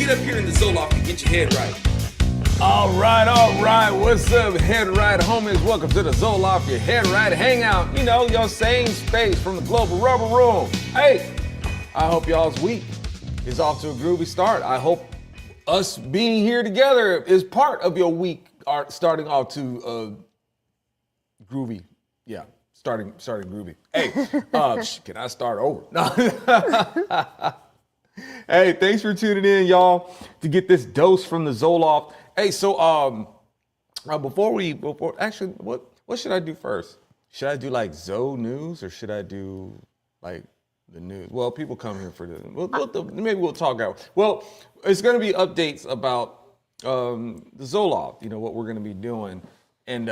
get up here in the Zo Loft and get your head right. All right. What's up, head right homies? Welcome to the Zo Loft, your head right hangout. You know, your same space from the Global Rubber Room. Hey, I hope y'all's week is off to a groovy start. I hope us being here together is part of your week starting off to groovy. Yeah, starting groovy. Hey, can I start over? No. Hey, thanks for tuning in, y'all, to get this dose from the Zo Loft. Hey, so before actually, what should I do first? Should I do like Zo News or should I do like the news? Well, people come here for maybe we'll talk out. Well, it's going to be updates about the Zo Loft. You know what we're going to be doing, and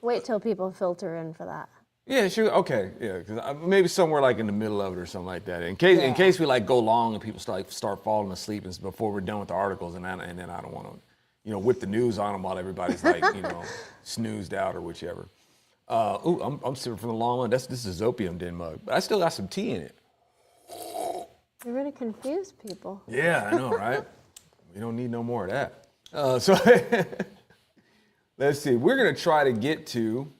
wait till people filter in for that. Yeah, sure. Okay, yeah, because maybe somewhere like in the middle of it or something like that. In case we like go long and people start falling asleep and before we're done with the articles, and then I don't want to, whip the news on them while everybody's like, snoozed out or whichever. I'm sipping from the long one. This is opium den mug, but I still got some tea in it. You're going to confuse people. Yeah, I know, right? We don't need no more of that. So let's see. We're gonna try to get to.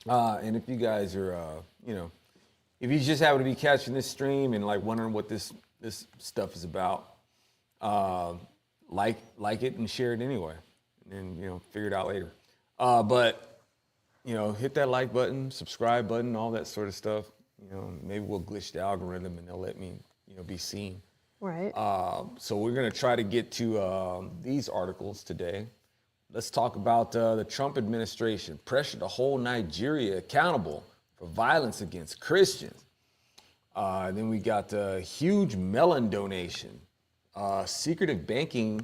And if you guys are, if you just happen to be catching this stream and like wondering what this stuff is about, like it and share it anyway, and then figure it out later. But hit that like button, subscribe button, all that sort of stuff. Maybe we'll glitch the algorithm and they'll let me be seen. Right. So we're gonna try to get to these articles today. Let's talk about the Trump administration pressure to hold Nigeria accountable for violence against Christians. Then we got a huge melon donation. Secretive banking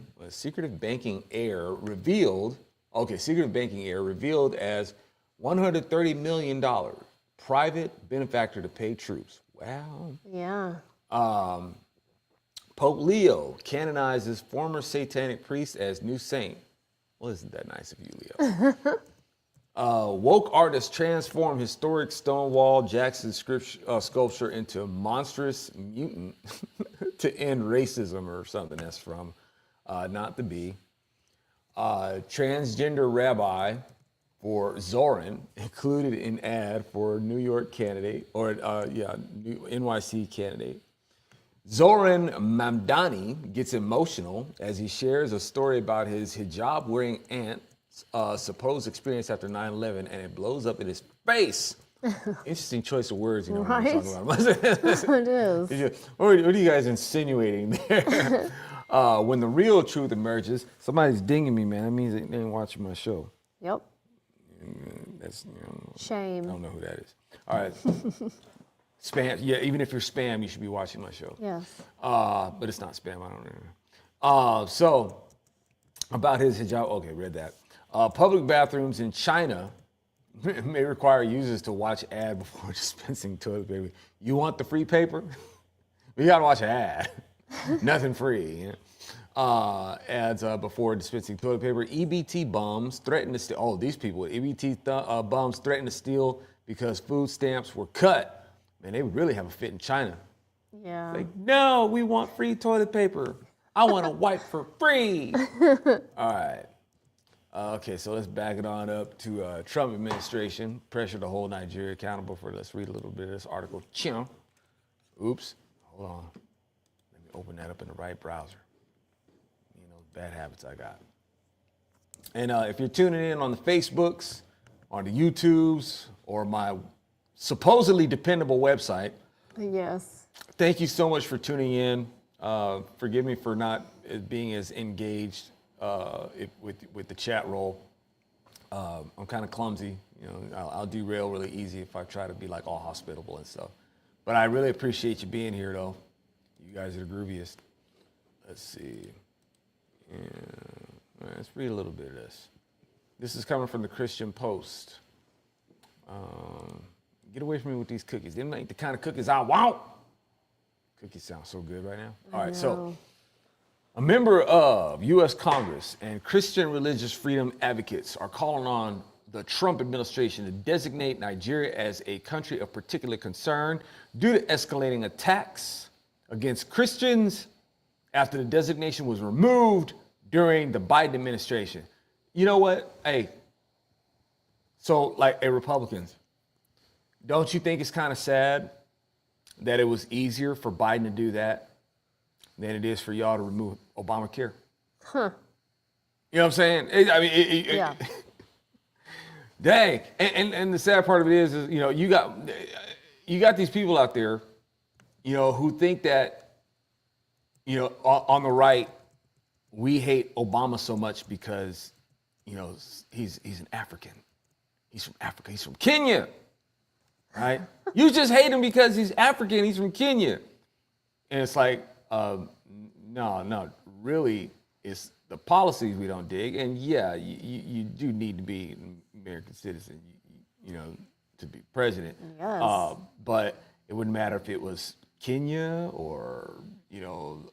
heir revealed as $130 million private benefactor to pay troops. Wow. Yeah. Pope Leo canonizes former Satanic priest as new saint. Well, isn't that nice of you, Leo? Woke artists transform historic Stonewall Jackson sculpture into monstrous mutant to end racism or something. That's from Not the Bee. Transgender rabbi for Zohran included in ad for New York candidate, or NYC candidate. Zohran Mamdani gets emotional as he shares a story about his Hijab-Wearing aunt's supposed experience after 9/11, and it blows up in his face. Interesting choice of words, Right? when you're talking about it. It is. What are you guys insinuating there? When the real truth emerges, somebody's dinging me, man. That means they ain't watching my show. Yep. That's Shame. I don't know who that is. All right. Spam, yeah, even if you're spam, you should be watching my show. Yes. But it's not spam, I don't know. So, about his hijab, okay, read that. Public bathrooms in China may require users to watch ad before dispensing toilet paper. You want the free paper? You gotta watch an ad. Nothing free. Ads before dispensing toilet paper. EBT bums threaten to steal. Oh, these people with EBT bums threaten to steal because food stamps were cut. Man, they would really have a fit in China. Yeah. Like, no, we want free toilet paper. I want to wipe for free. All right. Okay, so let's back it on up to Trump administration. Pressure to hold Nigeria accountable for, let's read a little bit of this article. Oops, hold on. Let me open that up in the right browser. Bad habits I got. And if you're tuning in on the Facebooks, on the YouTubes, or my supposedly dependable website. Yes. Thank you so much for tuning in. Forgive me for not being as engaged with the chat roll. I'm kind of clumsy. I'll derail really easy if I try to be like all hospitable and stuff. But I really appreciate you being here, though. You guys are the grooviest. Let's see. Yeah. All right, let's read a little bit of this. This is coming from the Christian Post. Get away from me with these cookies. They ain't the kind of cookies I want. Cookies sound so good right now. All right, so a member of U.S. Congress and Christian religious freedom advocates are calling on the Trump administration to designate Nigeria as a country of particular concern due to escalating attacks against Christians after the designation was removed during the Biden administration. You know what? Hey, so like, Republicans, don't you think it's kind of sad that it was easier for Biden to do that than it is for y'all to remove Obamacare? Huh. You know what I'm saying? Yeah. Dang. And the sad part of it is, you know, you got these people out there, you know, who think that, you know, on the right, we hate Obama so much because, you know, he's an African. He's from Africa. He's from Kenya, right? You just hate him because he's African. He's from Kenya. And it's like, no, really, it's the policies we don't dig. And yeah, you do need to be an American citizen, you know, to be president. Yes. But it wouldn't matter if it was Kenya or, you know,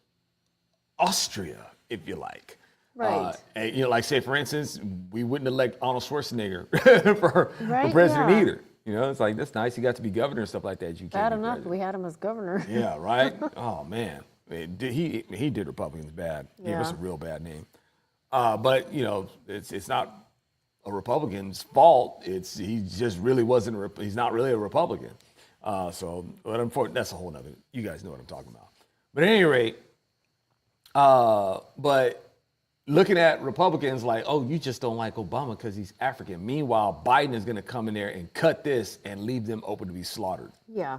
Austria, if you like. Right. And, you know, like, say, for instance, we wouldn't elect Arnold Schwarzenegger for president either. You know, it's like, that's nice. He got to be governor and stuff like that. You can't Bad be enough president. we had him as governor. Yeah, right? Oh, man. He did Republicans bad. He gave us a Yeah. real bad name. But, you know, it's not a Republican's fault. He just really wasn't, he's not really a Republican. So, but unfortunately, that's a whole nother, you guys know what I'm talking about. But at any rate, but looking at Republicans like, oh, you just don't like Obama because he's African. Meanwhile, Biden is going to come in there and cut this and leave them open to be slaughtered. Yeah,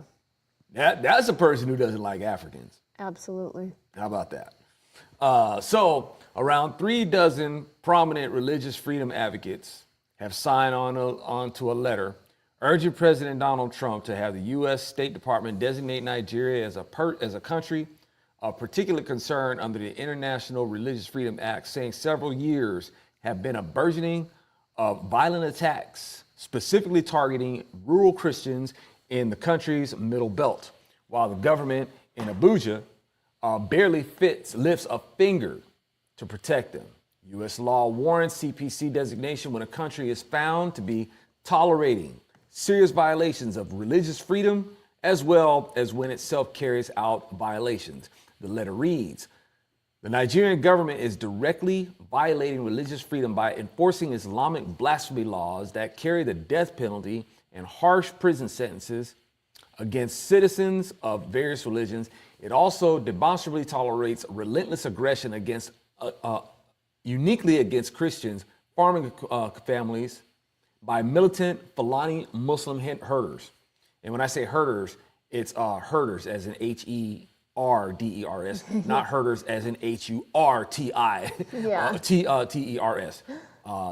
That's a person who doesn't like Africans. absolutely. How about that? So around 36 prominent religious freedom advocates have signed on to a letter urging President Donald Trump to have the U.S. State Department designate Nigeria as a country of particular concern under the International Religious Freedom Act, saying several years have been a burgeoning of violent attacks, specifically targeting rural Christians in the country's middle belt, while the government in Abuja barely lifts a finger to protect them. U.S. law warrants CPC designation when a country is found to be tolerating serious violations of religious freedom, as well as when itself carries out violations. The letter reads, the Nigerian government is directly violating religious freedom by enforcing Islamic blasphemy laws that carry the death penalty and harsh prison sentences against citizens of various religions. It also demonstrably tolerates relentless aggression against, uniquely against Christians, farming families by militant Fulani Muslim herders. And when I say herders, it's herders as in Herders, not herders as in Hurti, Yeah. Ters.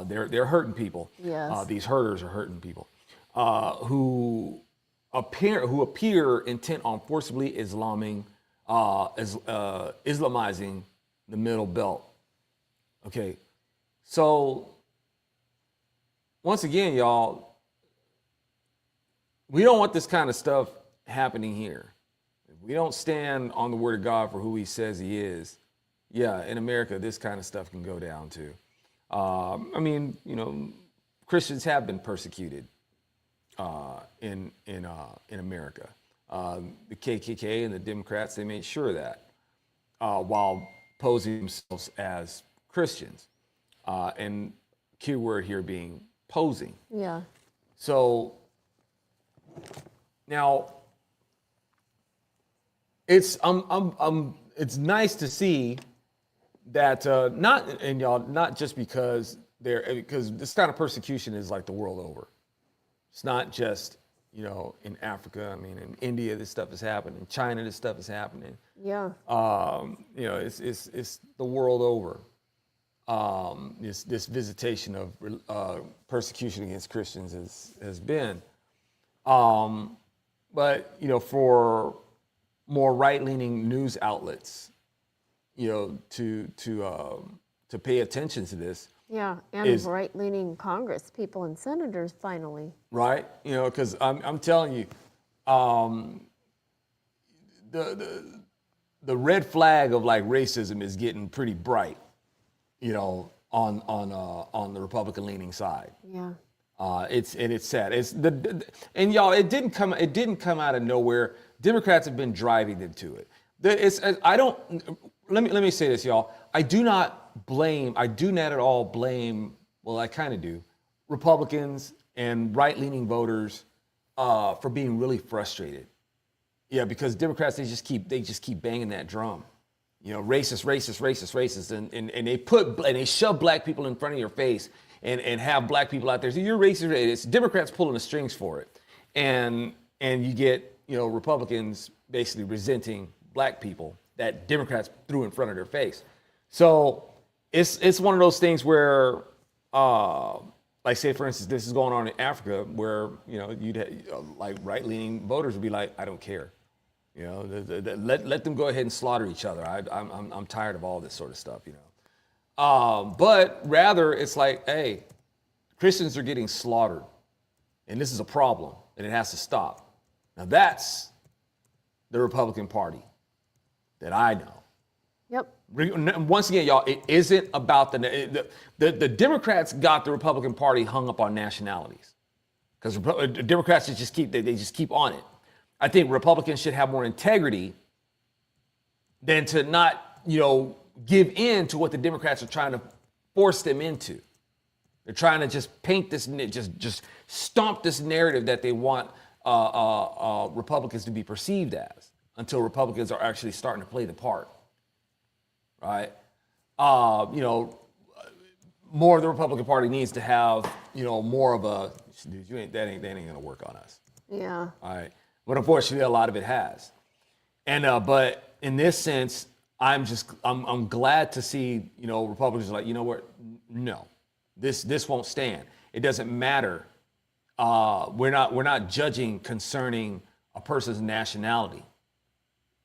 They're hurting people. Yes. These herders are hurting people who appear intent on forcibly Islamizing the middle belt. Okay, so once again, y'all, we don't want this kind of stuff happening here. If we don't stand on the word of God for who he says he is, yeah, in America, this kind of stuff can go down too. I mean, you know, Christians have been persecuted in America. The KKK and the Democrats, they made sure of that while posing themselves as Christians. And key word here being posing. Yeah. So now it's nice to see that not just because this kind of persecution is like the world over. It's not just, you know, in Africa. I mean, in India, this stuff is happening. In China, this stuff is happening. Yeah. You know, it's the world over. This visitation of persecution against Christians has been. But, you know, for more right-leaning news outlets, you know, to pay attention to this. Yeah, and right-leaning Congress people and senators finally. Right, you know, because I'm telling you, the red flag of like racism is getting pretty bright, you know, on the Republican-leaning side. Yeah. It's sad. And y'all, it didn't come out of nowhere. Democrats have been driving them to it. let me say this, y'all. I do not at all blame, well, I kind of do, Republicans and right-leaning voters for being really frustrated. Yeah, because Democrats, they just keep banging that drum. You know, racist, and they shove black people in front of your face and have black people out there. So you're racist. It's Democrats pulling the strings for it, and you get, you know, Republicans basically resenting black people that Democrats threw in front of their face. So it's one of those things where, like, say for instance, this is going on in Africa, where, you know, you'd have, like, right-leaning voters would be like, I don't care, you know, let them go ahead and slaughter each other. I'm tired of all this sort of stuff, you know. But rather, it's like, hey, Christians are getting slaughtered, and this is a problem, and it has to stop. Now that's the Republican Party that I know. Yep. Once again, y'all, it isn't about the Democrats got the Republican Party hung up on nationalities, because Democrats just keep on it. I think Republicans should have more integrity than to not, you know, give in to what the Democrats are trying to force them into. They're trying to just paint this, just stomp this narrative that they want Republicans to be perceived as, until Republicans are actually starting to play the part. Right? You know, more of the Republican Party needs to have, you know, more of a, dude, that ain't gonna work on us. Yeah. All right. But unfortunately, a lot of it has. And but in this sense, I'm glad to see, you know, Republicans are like, you know what? No, this won't stand. It doesn't matter. We're not judging concerning a person's nationality.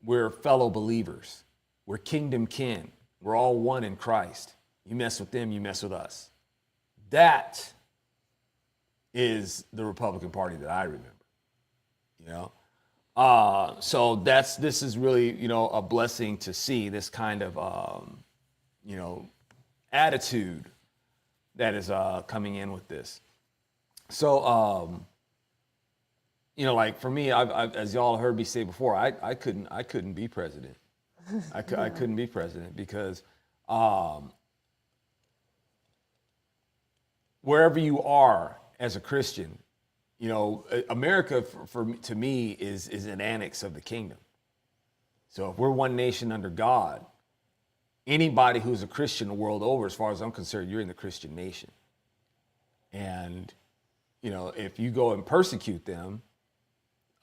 We're fellow believers. We're kingdom kin. We're all one in Christ. You mess with them, you mess with us. That is the Republican Party that I remember. You know, so this is really, you know, a blessing to see this kind of, you know, attitude that is coming in with this. So, you know, like for me, I've as y'all heard me say before, I couldn't be president. I couldn't be president because wherever you are as a Christian, you know, America to me is an annex of the kingdom. So if we're one nation under God, anybody who's a Christian the world over, as far as I'm concerned, you're in the Christian nation. And, you know, if you go and persecute them,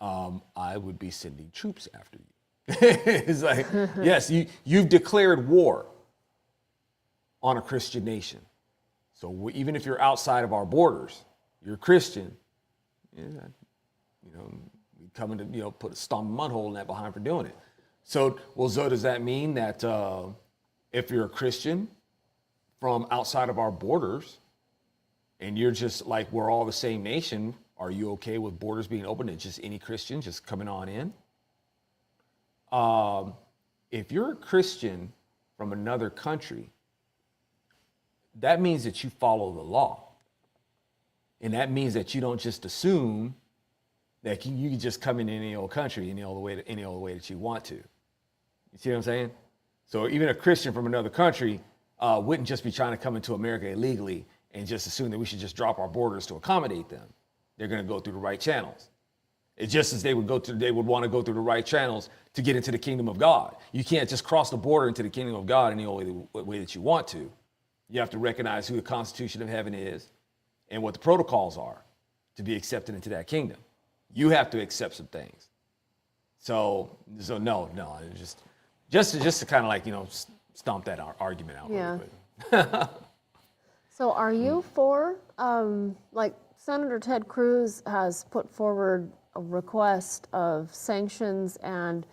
I would be sending troops after you. It's like, yes, you've declared war on a Christian nation. So even if you're outside of our borders, you're a Christian. Yeah, you know, we come in to, you know, put a stomp mud hole in that behind for doing it. So, well, Zo, does that mean that if you're a Christian from outside of our borders and you're just like, we're all the same nation, are you okay with borders being open and just any Christian just coming on in? If you're a Christian from another country, that means that you follow the law. And that means that you don't just assume that you can just come in any old country any old way that you want to. You see what I'm saying? So even a Christian from another country wouldn't just be trying to come into America illegally and just assume that we should just drop our borders to accommodate them. They're going to go through the right channels. It's just as they would want to go through the right channels to get into the kingdom of God. You can't just cross the border into the kingdom of God any old way that you want to. You have to recognize who the Constitution of Heaven is and what the protocols are to be accepted into that kingdom. You have to accept some things. So no, just to kind of like, you know, stomp that argument out. Yeah. Really quick. So are you for, like Senator Ted Cruz has put forward a request of sanctions and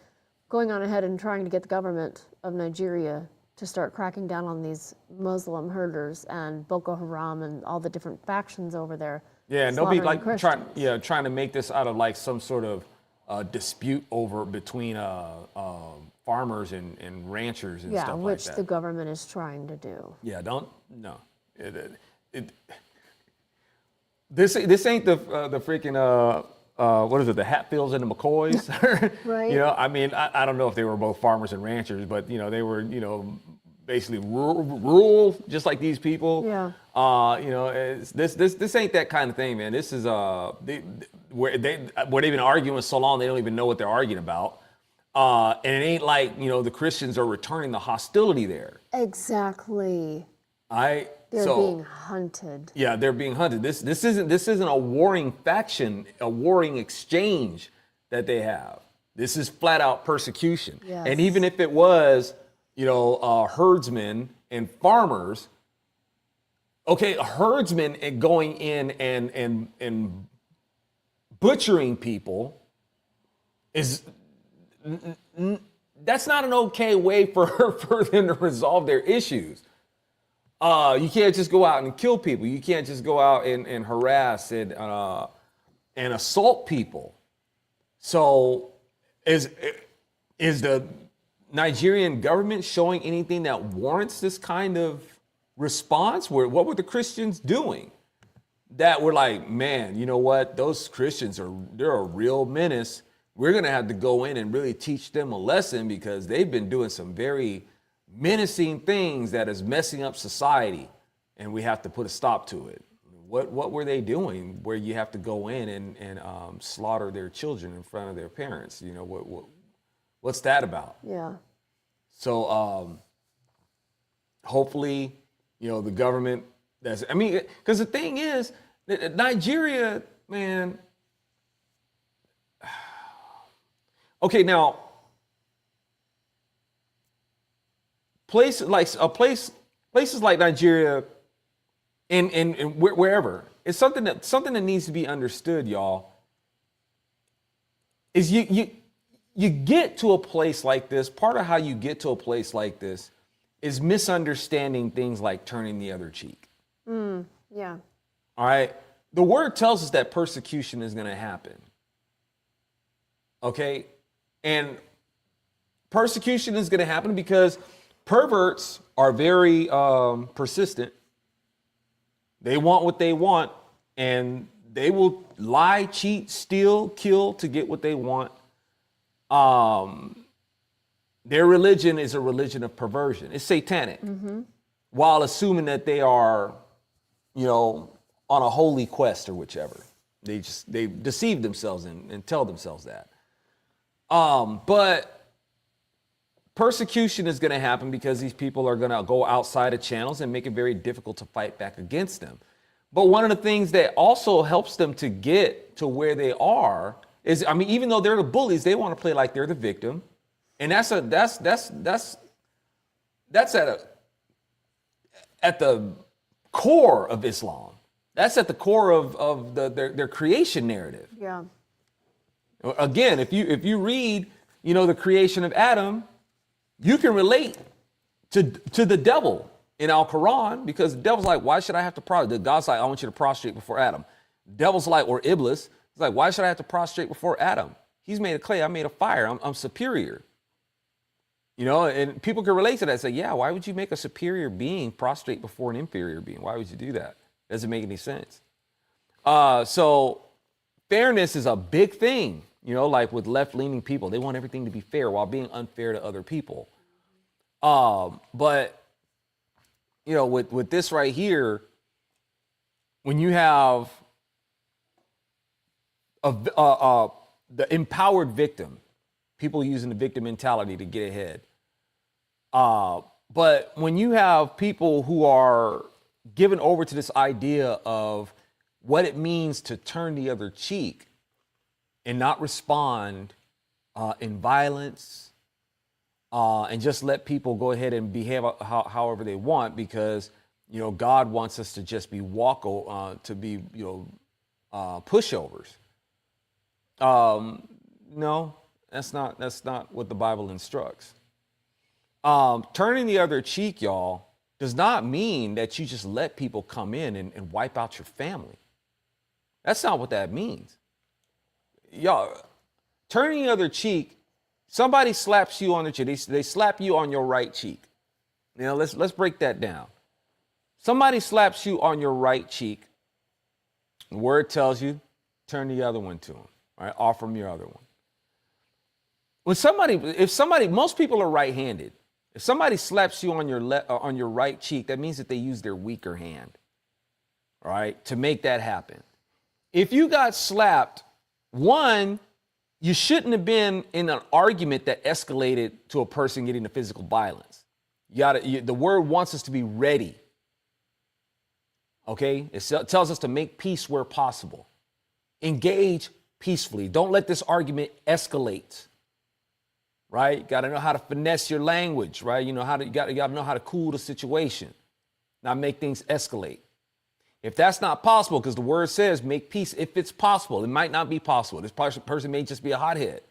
going on ahead and trying to get the government of Nigeria to start cracking down on these Muslim herders and Boko Haram and all the different factions over there. Yeah, and they'll be like Christians. trying to make this out of like some sort of dispute between farmers and ranchers and stuff like that. Yeah, which the government is trying to do. Yeah, this ain't the freaking what is it, the Hatfields and the McCoys? Right. You know, I mean, I don't know if they were both farmers and ranchers, but, you know, they were, you know, basically rural, just like these people. Yeah. You know, this ain't that kind of thing, man. This is where they've been arguing so long they don't even know what they're arguing about. And it ain't like, you know, the Christians are returning the hostility there. Exactly. They're being hunted. Yeah, they're being hunted. This isn't a warring faction, a warring exchange that they have. This is flat out persecution. Yes. And even if it was, you know, herdsmen and farmers, okay, a herdsman going in and butchering people is that's not an okay way for them to resolve their issues. You can't just go out and kill people. You can't just go out and harass and assault people. So is the Nigerian government showing anything that warrants this kind of response? What were the Christians doing that were like, man, you know what? Those Christians they're a real menace. We're going to have to go in and really teach them a lesson because they've been doing some very menacing things that is messing up society, and we have to put a stop to it. What were they doing where you have to go in and slaughter their children in front of their parents? You know, what's that about? Yeah. So hopefully, you know, the government because the thing is, Nigeria, man. Okay, now places like Nigeria and wherever, it's something that needs to be understood, y'all. Is you get to a place like this. Part of how you get to a place like this is misunderstanding things like turning the other cheek. Yeah. All right. The word tells us that persecution is going to happen. Okay. And persecution is going to happen because perverts are very persistent. They want what they want, and they will lie, cheat, steal, kill to get what they want. Their religion is a religion of perversion. It's satanic, while assuming that they are, you know, on a holy quest or whichever. They deceive themselves and tell themselves that. But persecution is going to happen because these people are going to go outside of channels and make it very difficult to fight back against them. But one of the things that also helps them to get to where they are is, I mean, even though they're the bullies, they want to play like they're the victim. And that's at the core of Islam. That's at the core of their creation narrative. Yeah. Again, if you read, you know, the creation of Adam, you can relate to the devil in Al-Quran, because the devil's like, why should I have to prostrate? God's like, I want you to prostrate before Adam. Devil's like, or Iblis, he's like, why should I have to prostrate before Adam? He's made of clay, I made of fire, I'm superior. You know, and people can relate to that. Say, yeah, why would you make a superior being prostrate before an inferior being? Why would you do that? Doesn't make any sense. So fairness is a big thing, you know, like with left-leaning people. They want everything to be fair while being unfair to other people. But, you know, with this right here, when you have the empowered victim, people using the victim mentality to get ahead. But when you have people who are given over to this idea of what it means to turn the other cheek and not respond in violence, and just let people go ahead and behave however they want, because, you know, God wants us to just be pushovers. No, that's not what the Bible instructs. Turning the other cheek, y'all, does not mean that you just let people come in and wipe out your family. That's not what that means. Y'all, turning the other cheek, somebody slaps you on the cheek. They slap you on your right cheek. You know, let's break that down. Somebody slaps you on your right cheek. The word tells you, turn the other one to them. All right, offer them your other one. Most people are right-handed. If somebody slaps you on your right cheek, that means that they use their weaker hand, all right, to make that happen. If you got slapped, one, you shouldn't have been in an argument that escalated to a person getting to physical violence. The word wants us to be ready. Okay? It tells us to make peace where possible. Engage peacefully. Don't let this argument escalate. Right? You got to know how to finesse your language, right? You got to know how to cool the situation, not make things escalate. If that's not possible, because the word says make peace if it's possible. It might not be possible. This person may just be a hothead.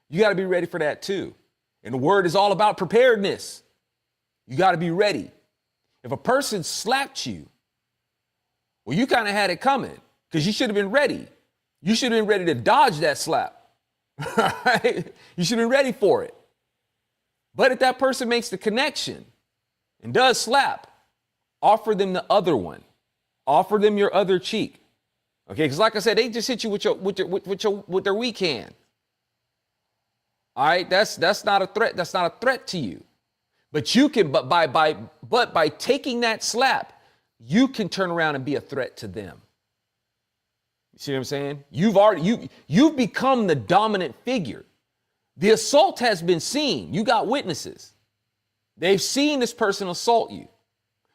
You got to be ready for that too. And the word is all about preparedness. You got to be ready. If a person slapped you, well, you kind of had it coming because you should have been ready. You should have been ready to dodge that slap. Right? You should have been ready for it. But if that person makes the connection and does slap, offer them the other one. Offer them your other cheek. Okay, because like I said, they just hit you with their weak hand. All right, that's not a threat. That's not a threat to you. But you can, but by taking that slap, you can turn around and be a threat to them. You see what I'm saying? You've become the dominant figure. The assault has been seen. You got witnesses. They've seen this person assault you,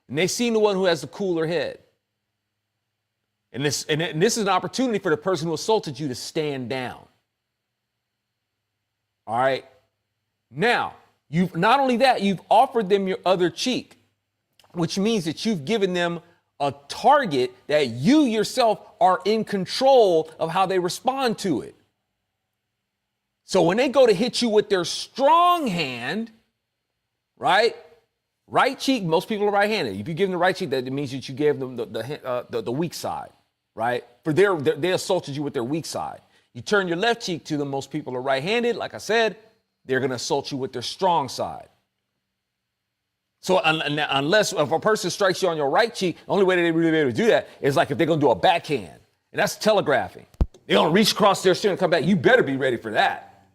and they've seen the one who has the cooler head. And this is an opportunity for the person who assaulted you to stand down. All right. Now, not only that, you've offered them your other cheek, which means that you've given them a target that you yourself are in control of how they respond to it. So when they go to hit you with their strong hand, right cheek, most people are right-handed. If you give them the right cheek, that means that you gave them the weak side, right? For they assaulted you with their weak side. You turn your left cheek to them, most people are right-handed. Like I said, they're going to assault you with their strong side. So unless if a person strikes you on your right cheek, the only way that they really be able to do that is like if they're going to do a backhand. And that's telegraphing. They're going to reach across their shin and come back. You better be ready for that.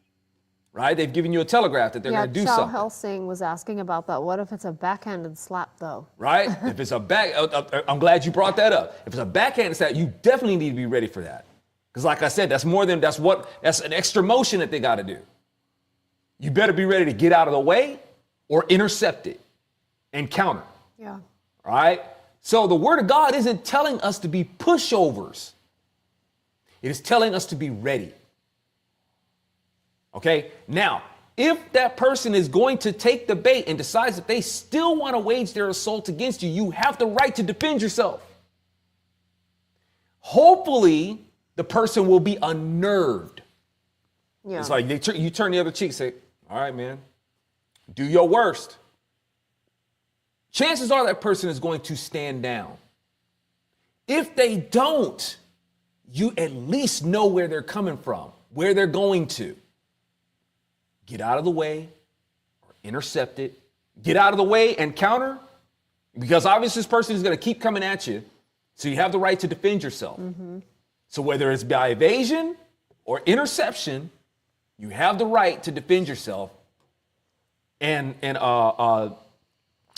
Right? They've given you a telegraph that they're going to do something. Yeah, Helsing was asking about that. What if it's a backhanded slap, though? Right? If it's I'm glad you brought that up. If it's a backhanded slap, you definitely need to be ready for that. Because like I said, that's an extra motion that they got to do. You better be ready to get out of the way or intercept it and counter. Yeah. All right? So the word of God isn't telling us to be pushovers. It is telling us to be ready. Okay? Now, if that person is going to take the bait and decides that they still want to wage their assault against you, you have the right to defend yourself. Hopefully, the person will be unnerved. Yeah. It's like you turn the other cheek and say, all right, man, do your worst. Chances are that person is going to stand down. If they don't, you at least know where they're coming from, where they're going to. Get out of the way or intercept it. Get out of the way and counter, because obviously this person is going to keep coming at you. So you have the right to defend yourself. Mm-hmm. So whether it's by evasion or interception, you have the right to defend yourself and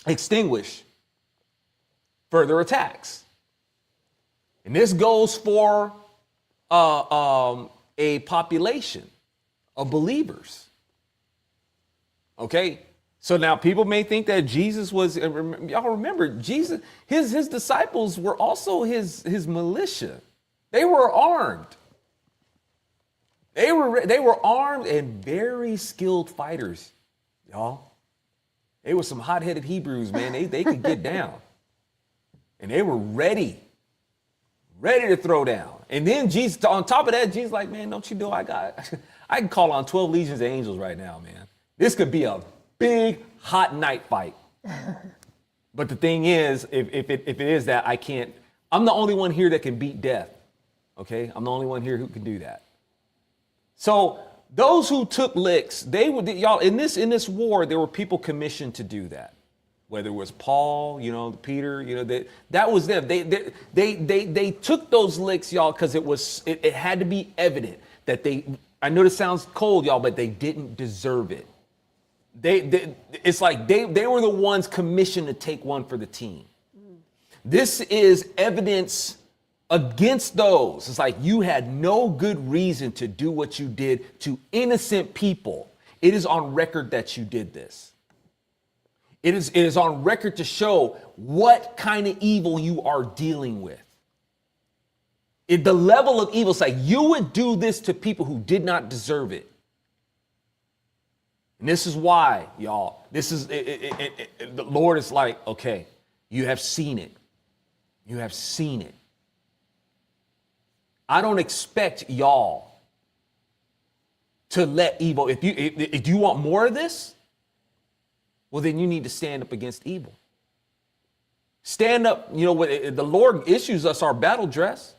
extinguish further attacks. And this goes for a population of believers. Okay? So now people may think that Jesus was, y'all remember, Jesus, his disciples were also his militia. They were armed. They were armed and very skilled fighters, y'all. They were some hot-headed Hebrews, man. They could get down. And they were ready to throw down. And then Jesus, on top of that, Jesus like, man, don't you know I can call on 12 legions of angels right now, man. This could be a big, hot night fight. But the thing is, if it is that, I'm the only one here that can beat death. Okay? I'm the only one here who can do that. So those who took licks, y'all, in this war, there were people commissioned to do that. Whether it was Paul, Peter, that was them. They took those licks, y'all, because it had to be evident. that I know this sounds cold, y'all, but they didn't deserve it. It's like they were the ones commissioned to take one for the team. This is evidence against those. It's like you had no good reason to do what you did to innocent people. It is on record that you did this. It is on record to show what kind of evil you are dealing with. The level of evil is like you would do this to people who did not deserve it. And this is why, y'all, the Lord is like, okay, you have seen it. You have seen it. I don't expect y'all to let evil, if you want more of this, well, then you need to stand up against evil. Stand up, you know, the Lord issues us our battle dress,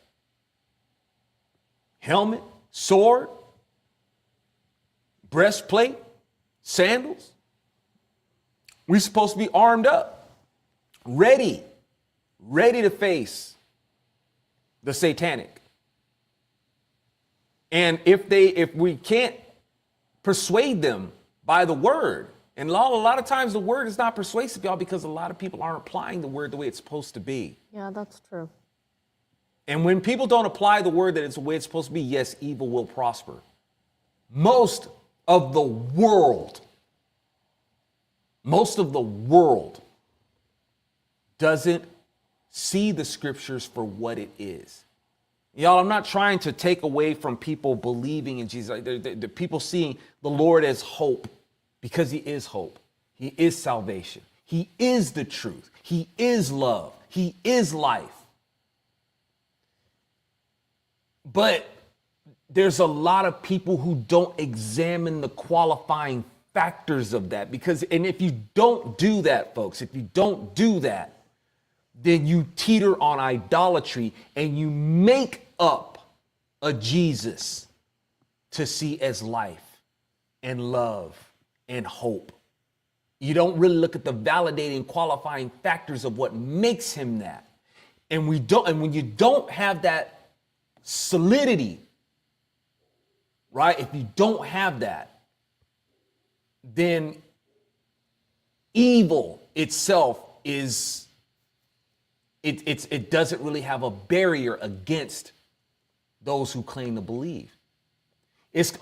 helmet, sword, breastplate, sandals. We're supposed to be armed up, ready to face the Satanic. And if we can't persuade them by the word, and a lot of times the word is not persuasive, y'all, because a lot of people aren't applying the word the way it's supposed to be. Yeah, that's true. And when people don't apply the word that it's the way it's supposed to be, yes, evil will prosper. Most of the world doesn't see the scriptures for what it is. Y'all, I'm not trying to take away from people believing in Jesus. The people seeing the Lord as hope, because he is hope. He is salvation. He is the truth. He is love. He is life. But there's a lot of people who don't examine the qualifying factors of that, and if you don't do that, folks, if you don't do that, then you teeter on idolatry and you make up a Jesus to see as life and love and hope. You don't really look at the validating, qualifying factors of what makes him that. And when you don't have that solidity, right? If you don't have that, then evil itself it doesn't really have a barrier against those who claim to believe. It's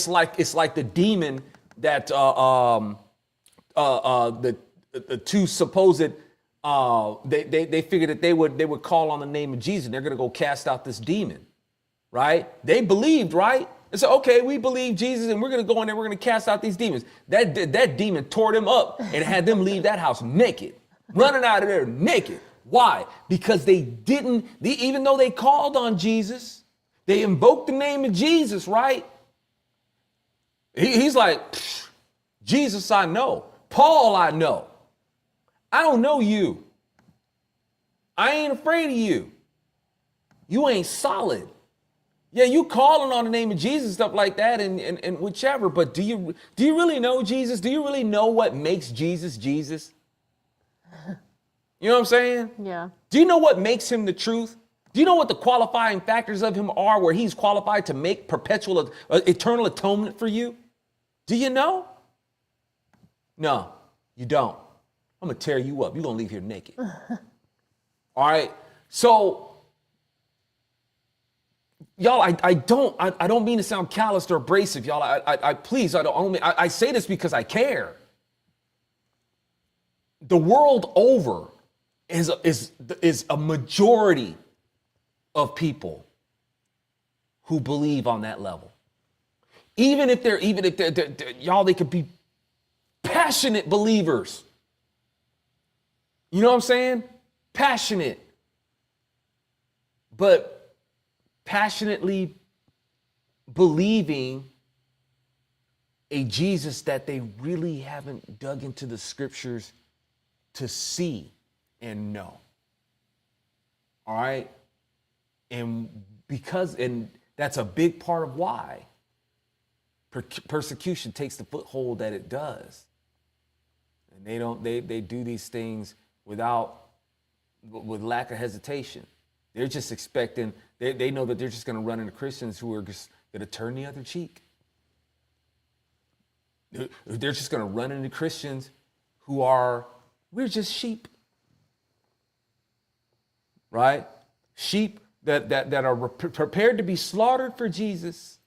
like the demon that the two supposed they figured that they would call on the name of Jesus and they're gonna go cast out this demon, right? They believed, right? And so, okay, we believe Jesus and we're gonna go in there, we're gonna cast out these demons. That demon tore them up and had them leave that house naked, running out of there naked. Why? Because even though they called on Jesus, they invoked the name of Jesus, right? He's like, Jesus, I know. Paul, I know. I don't know you. I ain't afraid of you. You ain't solid. Yeah, you calling on the name of Jesus, stuff like that, and whichever. But do you really know Jesus? Do you really know what makes Jesus Jesus? You know what I'm saying? Yeah. Do you know what makes him the truth? Do you know what the qualifying factors of him are where he's qualified to make perpetual, eternal atonement for you? Do you know? No, you don't. I'm going to tear you up. You're going to leave here naked. All right. So, y'all, I don't mean to sound callous or abrasive, y'all. I say this because I care. The world over is a majority of people who believe on that level. Even if they're y'all, they could be passionate believers. You know what I'm saying? Passionate. But passionately believing a Jesus that they really haven't dug into the scriptures to see and know. All right? And that's a big part of why persecution takes the foothold that it does. And they do these things with lack of hesitation. They're just expecting, they know that they're just going to run into Christians who are just that'll turn the other cheek. They're just going to run into Christians who we're just sheep. Right? Sheep that are prepared to be slaughtered for Jesus.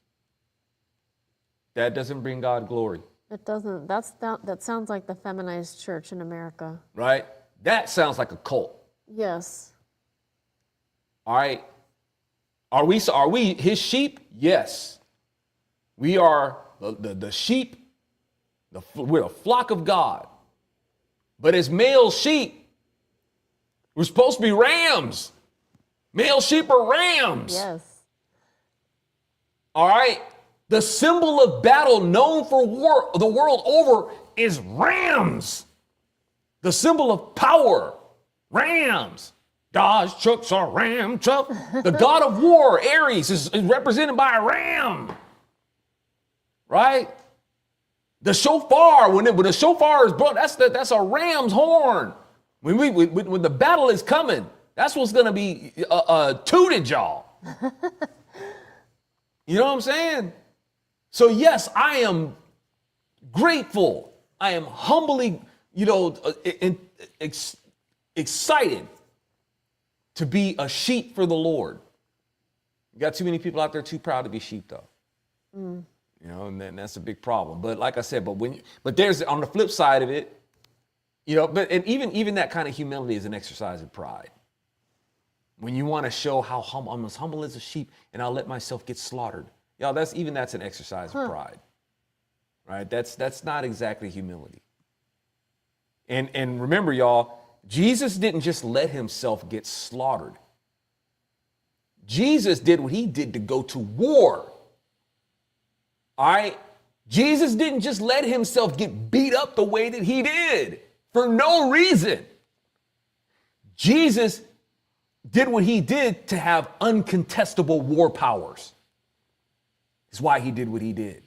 That doesn't bring God glory. It doesn't. That sounds like the feminized church in America. Right? That sounds like a cult. Yes. All right. Are we his sheep? Yes. We are the sheep. We're a flock of God. But as male sheep, we're supposed to be rams. Male sheep are rams. Yes. All right. The symbol of battle known for war the world over is rams. The symbol of power, rams. Dodge trucks are ram truck. The god of war, Ares, is represented by a ram. Right? The shofar, when the shofar is blown, that's a ram's horn. When the battle is coming, that's what's going to be tooted, y'all. You know what I'm saying? So yes, I am grateful. I am humbly, excited to be a sheep for the Lord. You got too many people out there too proud to be sheep, though. Mm. And that's a big problem. But like I said, but there's on the flip side of it, and even that kind of humility is an exercise of pride. When you want to show how I'm as humble as a sheep and I'll let myself get slaughtered. Y'all, that's an exercise of pride. Right? That's not exactly humility. And remember, y'all, Jesus didn't just let himself get slaughtered. Jesus did what he did to go to war. All right? Jesus didn't just let himself get beat up the way that he did for no reason. Jesus did what he did to have uncontestable war powers. That's why he did what he did.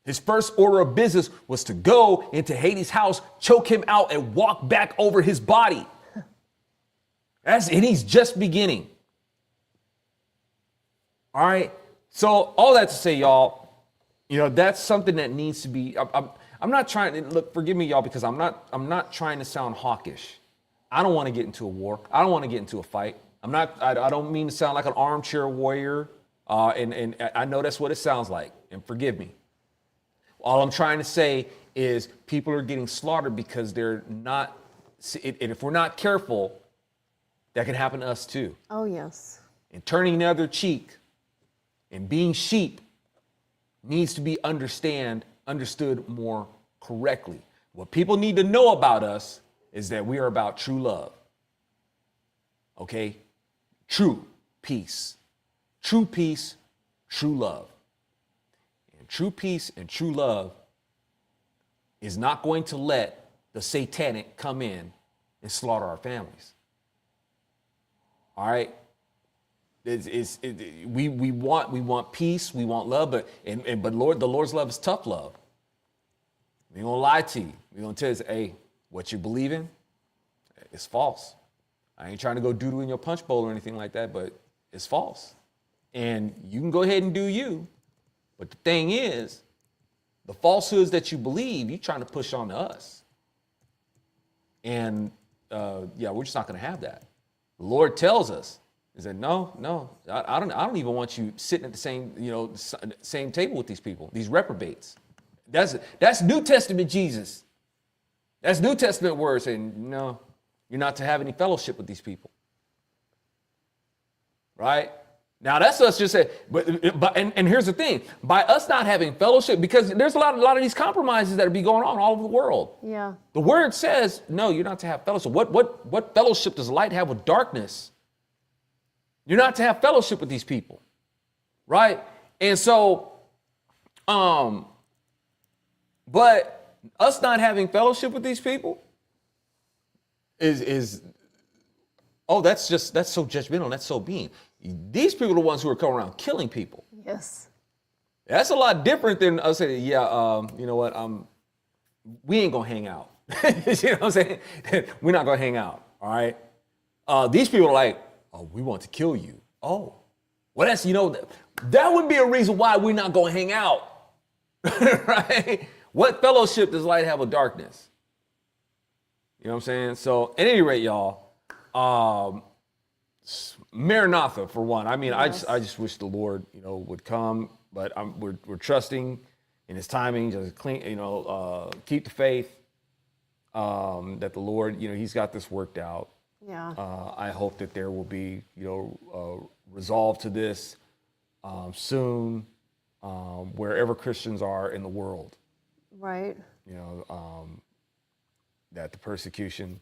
His first order of business was to go into Hades' house, choke him out, and walk back over his body. And he's just beginning. All right? So all that to say, y'all, that's something that needs to be, I'm not trying to, look, forgive me, y'all, because I'm not trying to sound hawkish. I don't want to get into a war. I don't want to get into a fight. I don't mean to sound like an armchair warrior. And I know that's what it sounds like. And forgive me. All I'm trying to say is people are getting slaughtered because they're not, and if we're not careful, that can happen to us too. Oh, yes. And turning the other cheek and being sheep needs to be understood more correctly. What people need to know about us is that we are about true love. Okay? True peace. True peace, true love. And true peace and true love is not going to let the Satanic come in and slaughter our families. All right? We want peace, we want love, but the Lord's love is tough love. We ain't gonna lie to you. We're gonna tell you, hey, what you believe in is false. I ain't trying to go doodle in your punch bowl or anything like that, but it's false. And you can go ahead and do you. But the thing is, the falsehoods that you believe, you're trying to push on to us. And we're just not going to have that. The Lord tells us, he said, no, I don't even want you sitting at the same table with these people, these reprobates. That's New Testament Jesus. That's New Testament words saying, no, you're not to have any fellowship with these people. Right? Now that's us just saying, and here's the thing, by us not having fellowship, because there's a lot of these compromises that are be going on all over the world. Yeah. The word says, no, you're not to have fellowship. What fellowship does light have with darkness? You're not to have fellowship with these people. Right? And so, but us not having fellowship with these people that's so judgmental, that's so mean. These people are the ones who are coming around killing people. Yes. That's a lot different than us saying, you know what, we ain't gonna hang out. You know what I'm saying? We're not gonna hang out, all right? These people are like, oh, we want to kill you. Oh, Well, that's, that would be a reason why we're not going to hang out. Right? What fellowship does light have with darkness? You know what I'm saying? So at any rate, y'all, Maranatha for one. I mean, yes. I just wish the Lord, would come, but we're trusting in his timing, just keep the faith, that the Lord, he's got this worked out. Yeah. I hope that there will be, resolve to this soon, wherever Christians are in the world. Right. That the persecution,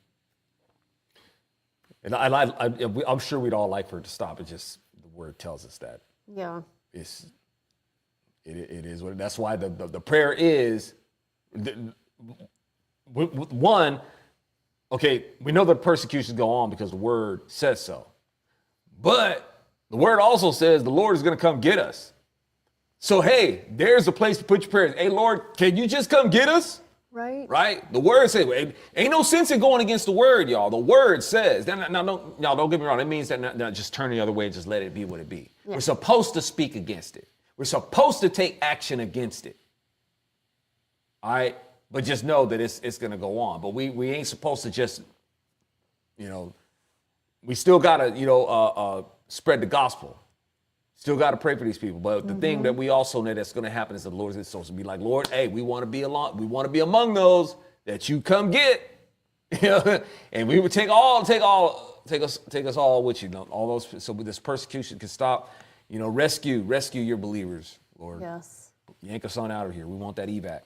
and I'm sure we'd all like for it to stop. It just, the word tells us that. Yeah. It is what. That's why the prayer is, one. Okay, we know that persecutions go on because the word says so, but the word also says the Lord is going to come get us. So hey, there's a place to put your prayers. Hey Lord, can you just come get us? Right. Right. The word says, ain't no sense in going against the word, y'all. The word says. Now, don't get me wrong. It means that not just turn the other way and just let it be what it be. Yeah. We're supposed to speak against it. We're supposed to take action against it. All right. But just know that it's going to go on. But we ain't supposed to just, we still got to, spread the gospel. Still got to pray for these people. But the thing that we also know that's going to happen is the Lord is supposed to be like, Lord, hey, we want to be among those that you come get. And we would take us all with you. All those, so this persecution can stop. Rescue your believers, Lord. Yes. Yank us on out of here. We want that evac.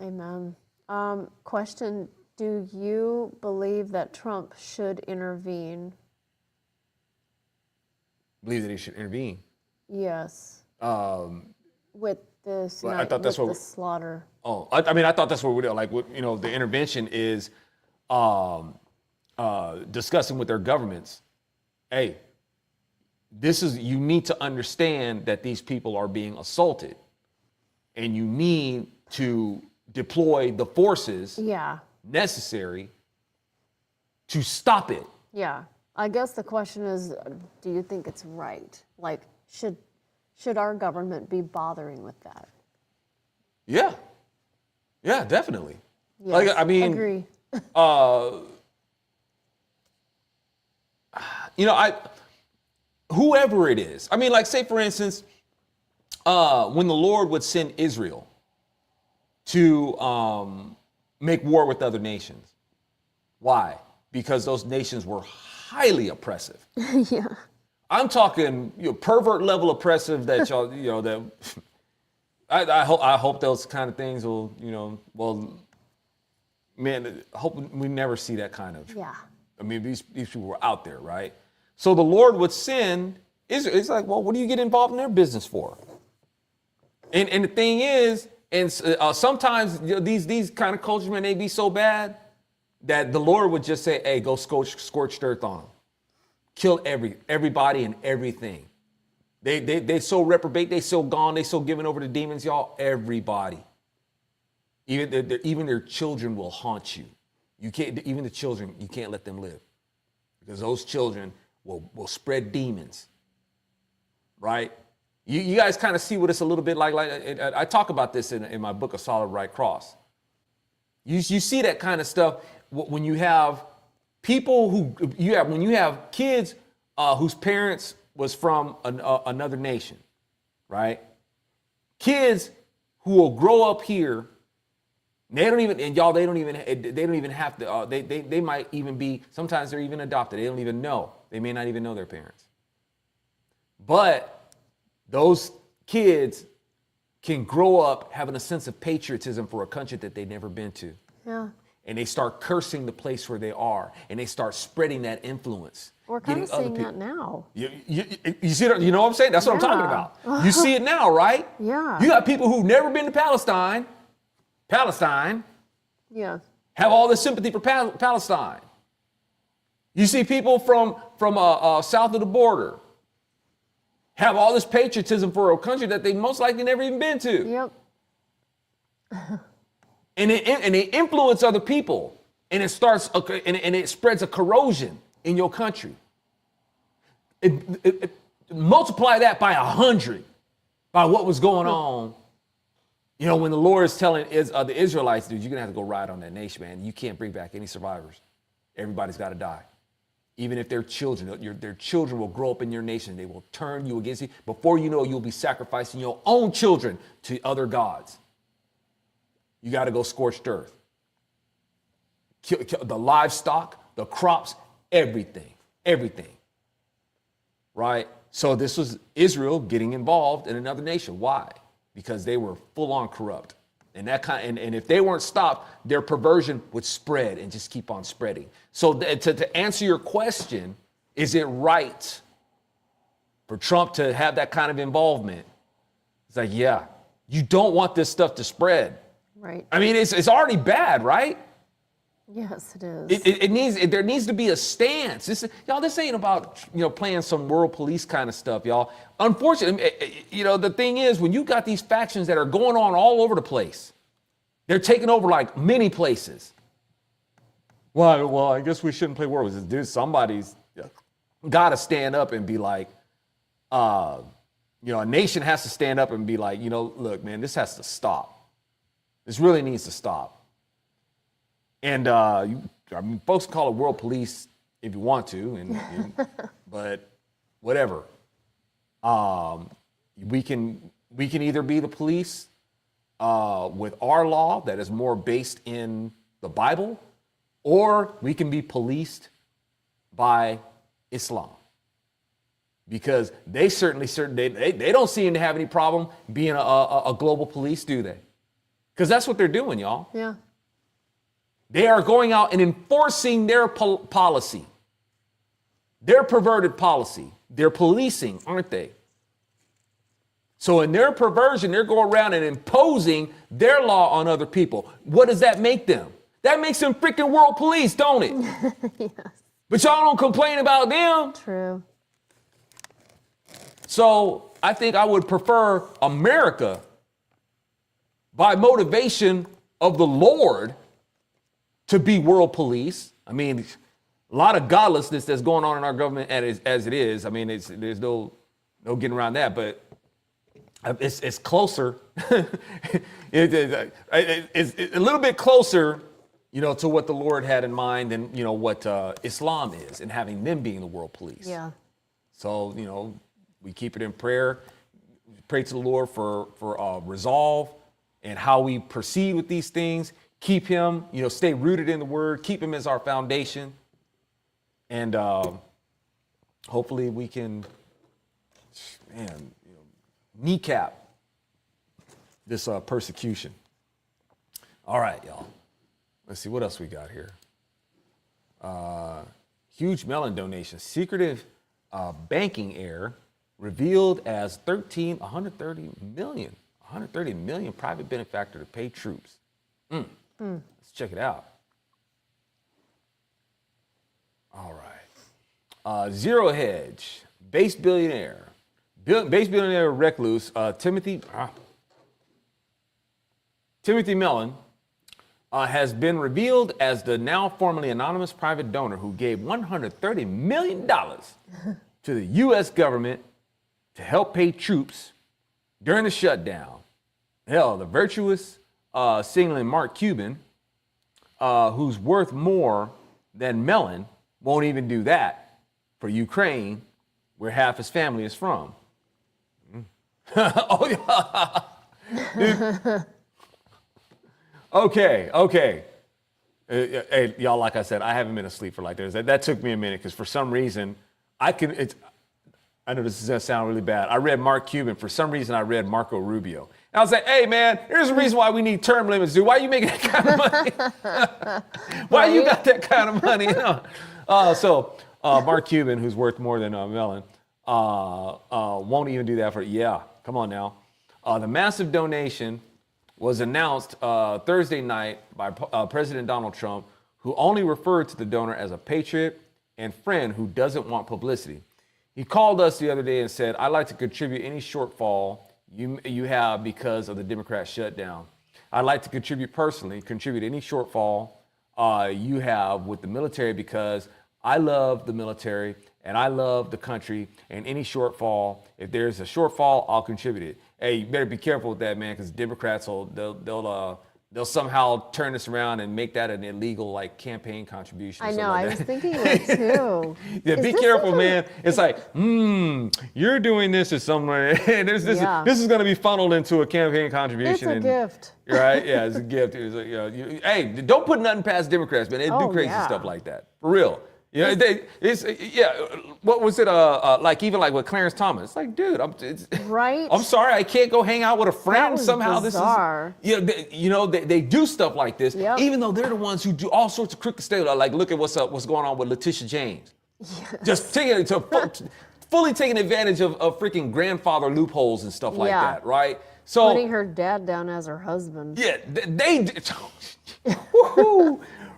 Amen. Question, do you believe that Trump should intervene? Believe that he should intervene? Yes. With this, I thought that's the slaughter. Oh, I mean, I thought that's what we're doing. Like, the intervention is discussing with their governments. Hey, you need to understand that these people are being assaulted, and you need to deploy the forces necessary to stop it. Yeah. I guess the question is, do you think it's right? Like, should our government be bothering with that? Yeah. Yeah, definitely. Yes, like, I mean, agree. Whoever it is. I mean, like, say for instance, when the Lord would send Israel to make war with other nations. Why? Because those nations were highly oppressive. Yeah. I'm talking pervert level oppressive that y'all, that I hope those kind of things will, man, I hope we never see that kind of. Yeah. I mean, these people were out there, right? So the Lord would send Israel. It's like, well, what do you get involved in their business for? And the thing is, sometimes these kind of cultures, man, they be so bad that the Lord would just say, hey, go scorched earth on them. Kill everybody and everything. They so reprobate, they so gone, they so given over to demons, y'all, everybody. Even their children will haunt you. Even the children, you can't let them live. Because those children will spread demons. Right? You guys kind of see what it's a little bit like. I talk about this in my book, A Solid Right Cross. You see that kind of stuff when you have people when you have kids whose parents was from another nation, right? Kids who will grow up here, they don't even have to. They might even be. Sometimes they're even adopted. They don't even know. They may not even know their parents. But those kids can grow up having a sense of patriotism for a country that they've never been to. Yeah. And they start cursing the place where they are, and they start spreading that influence. We're kind of seeing that now. You see, you know what I'm saying? That's what I'm talking about. You see it now, right? Yeah. You got people who've never been to Palestine, yeah, have all this sympathy for Palestine. You see people from south of the border have all this patriotism for a country that they most likely never even been to. Yep. And they influence other people, and it spreads a corrosion in your country. multiply that by 100 by what was going on. You know, when the Lord is telling the Israelites, dude, you're going to have to go ride on that nation, man. You can't bring back any survivors. Everybody's got to die. Even if they're children, their children will grow up in your nation. They will turn you against you. Before you know, you'll be sacrificing your own children to other gods. You got to go scorched earth. Kill the livestock, the crops, everything. Right? So this was Israel getting involved in another nation. Why? Because they were full on corrupt. And and if they weren't stopped, their perversion would spread and just keep on spreading. So to answer your question, is it right for Trump to have that kind of involvement? It's like, yeah, you don't want this stuff to spread. Right. I mean, it's already bad, right? Yes, it is. There needs to be a stance. This ain't about, playing some world police kind of stuff, y'all. Unfortunately, the thing is, when you got these factions that are going on all over the place, they're taking over like many places. Well, I guess we shouldn't play war with this. Dude, somebody's got to stand up and be like, a nation has to stand up and be like, look, man, this has to stop. This really needs to stop. And folks call it world police if you want to, but whatever. We can either be the police with our law that is more based in the Bible, or we can be policed by Islam. Because they they don't seem to have any problem being a global police, do they? Because that's what they're doing, y'all. Yeah. They are going out and enforcing their policy, their perverted policy. They're policing, aren't they? So in their perversion, they're going around and imposing their law on other people. What does that make them? That makes them freaking world police, don't it? Yes. But y'all don't complain about them. True. So I think I would prefer America by motivation of the Lord to be world police. I mean, a lot of godlessness that's going on in our government as it is. I mean, there's no getting around that, but it's closer. It's a little bit closer, to what the Lord had in mind than, what Islam is, and having them being the world police. Yeah. So, we keep it in prayer. Pray to the Lord for resolve and how we proceed with these things. Keep him, stay rooted in the word, keep him as our foundation. And hopefully we can, kneecap this persecution. All right, y'all. Let's see what else we got here. Huge melon donation. Secretive banking error revealed as 130 million private benefactor to pay troops. Let's check it out. All right. Zero Hedge, base billionaire recluse Timothy Mellon has been revealed as the now formerly anonymous private donor who gave $130 million to the U.S. government to help pay troops during the shutdown. Hell, the virtuous singling Mark Cuban, who's worth more than Mellon, won't even do that for Ukraine, where half his family is from. Oh, yeah. Okay. Hey, y'all, like I said, I haven't been asleep for like this. That took me a minute because for some reason, I know this is going to sound really bad. I read Mark Cuban. For some reason, I read Marco Rubio. And I was like, hey, man, here's the reason why we need term limits, dude. Why are you making that kind of money? Why you got that kind of money? So Mark Cuban, who's worth more than Mellon, won't even do that for, come on now. The massive donation was announced Thursday night by President Donald Trump, who only referred to the donor as a patriot and friend who doesn't want publicity. He called us the other day and said, I'd like to contribute any shortfall you have because of the Democrat shutdown. I'd like to contribute any shortfall you have with the military because I love the military and I love the country, and any shortfall, if there's a shortfall, I'll contribute it. Hey, you better be careful with that, man, because Democrats they'll somehow turn this around and make that an illegal like campaign contribution. I know. Like I was thinking that too. Yeah, be careful, man. It's like, you're doing this or somewhere. This is going to be funneled into a campaign contribution. It's a gift. Right? Yeah, it's a gift. It's like, hey, don't put nothing past Democrats, man. They do crazy stuff like that. For real. You know, what was it? Like even like with Clarence Thomas. It's like, dude, I'm sorry, I can't go hang out with a friend. That was Somehow bizarre. this is, they do stuff like this, even though they're the ones who do all sorts of crooked stuff. Like, look at what's going on with Letitia James. Yes. Just fully taking advantage of freaking grandfather loopholes and stuff like that, right? So putting her dad down as her husband. Yeah, they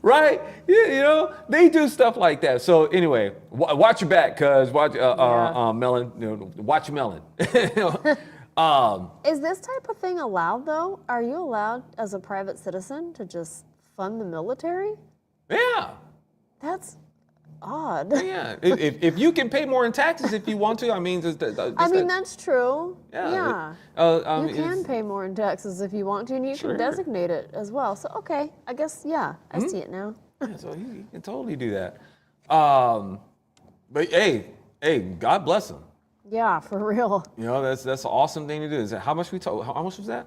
right? Yeah, they do stuff like that. So anyway, watch your back, cuz watch melon. Watch your melon. Is this type of thing allowed though? Are you allowed as a private citizen to just fund the military? Yeah. That's odd. Yeah. If you can pay more in taxes if you want to, I mean, that's true. Yeah. You can pay more in taxes if you want to, and you can designate it as well. So, okay, I guess, I see it now. Yeah, so you can totally do that. But hey, God bless them. Yeah, for real. That's an awesome thing to do. Is that how much how much was that?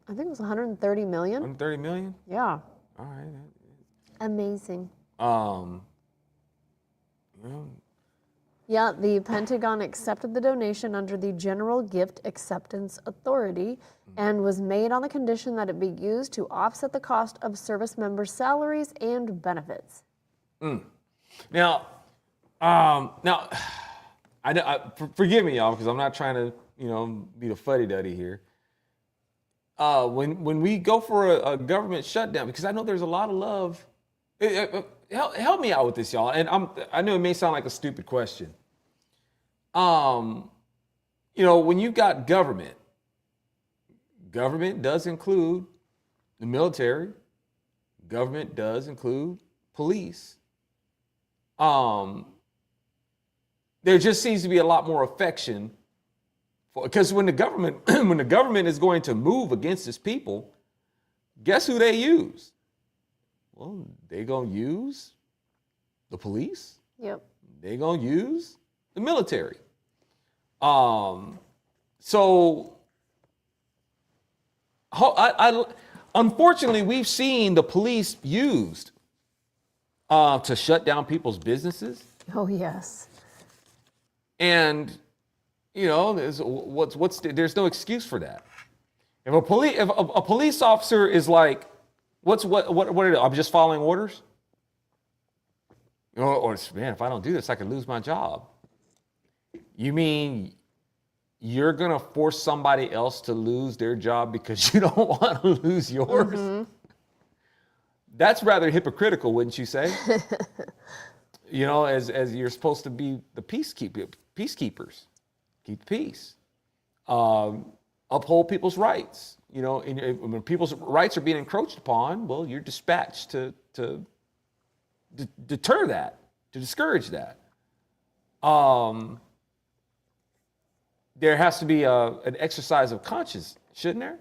I think it was 130 million. 130 million? Yeah. All right. Amazing. Yeah, the Pentagon accepted the donation under the General Gift Acceptance Authority and was made on the condition that it be used to offset the cost of service members' salaries and benefits. Now, forgive me, y'all, because I'm not trying to, be the fuddy-duddy here. When we go for a government shutdown, because I know there's a lot of love. Help me out with this, y'all. And I know it may sound like a stupid question. When you got government does include the military. Government does include police. There just seems to be a lot more affection because when the government is going to move against its people, guess who they use? Well, they gonna use the police. Yep. They gonna use the military. So unfortunately, we've seen the police used to shut down people's businesses. Oh yes. And there's no excuse for that. If a police officer is like, what are they? I'm just following orders. Or man, if I don't do this, I could lose my job. You mean you're gonna force somebody else to lose their job because you don't want to lose yours? Mm-hmm. That's rather hypocritical, wouldn't you say? As you're supposed to be the peacekeepers, keep the peace, uphold people's rights. When people's rights are being encroached upon, well, you're dispatched to deter that, to discourage that. There has to be an exercise of conscience, shouldn't there?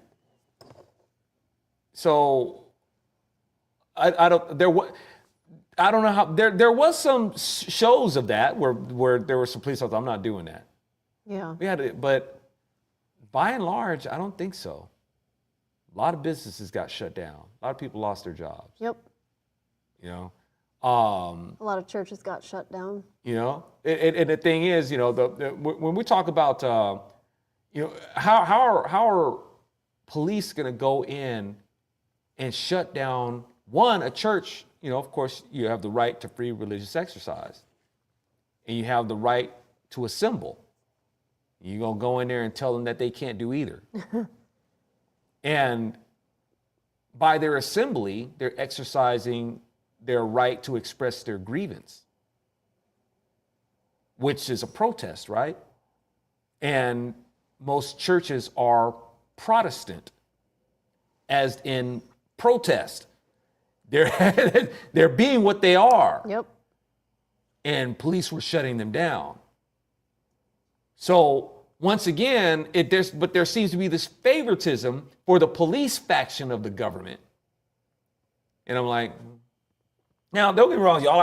So I don't know how there was some shows of that where there were some police officers. I'm not doing that. Yeah. But by and large, I don't think so. A lot of businesses got shut down. A lot of people lost their jobs. Yep. A lot of churches got shut down. And the thing is, when we talk about, how are police going to go in and shut down a church? Of course, you have the right to free religious exercise, and you have the right to assemble. You're going to go in there and tell them that they can't do either. And by their assembly, they're exercising their right to express their grievance, which is a protest, right? And most churches are Protestant, as in protest. They're being what they are. Yep. and police were shutting them down. So once again, there seems to be this favoritism for the police faction of the government. And I'm like, now don't get me wrong, y'all.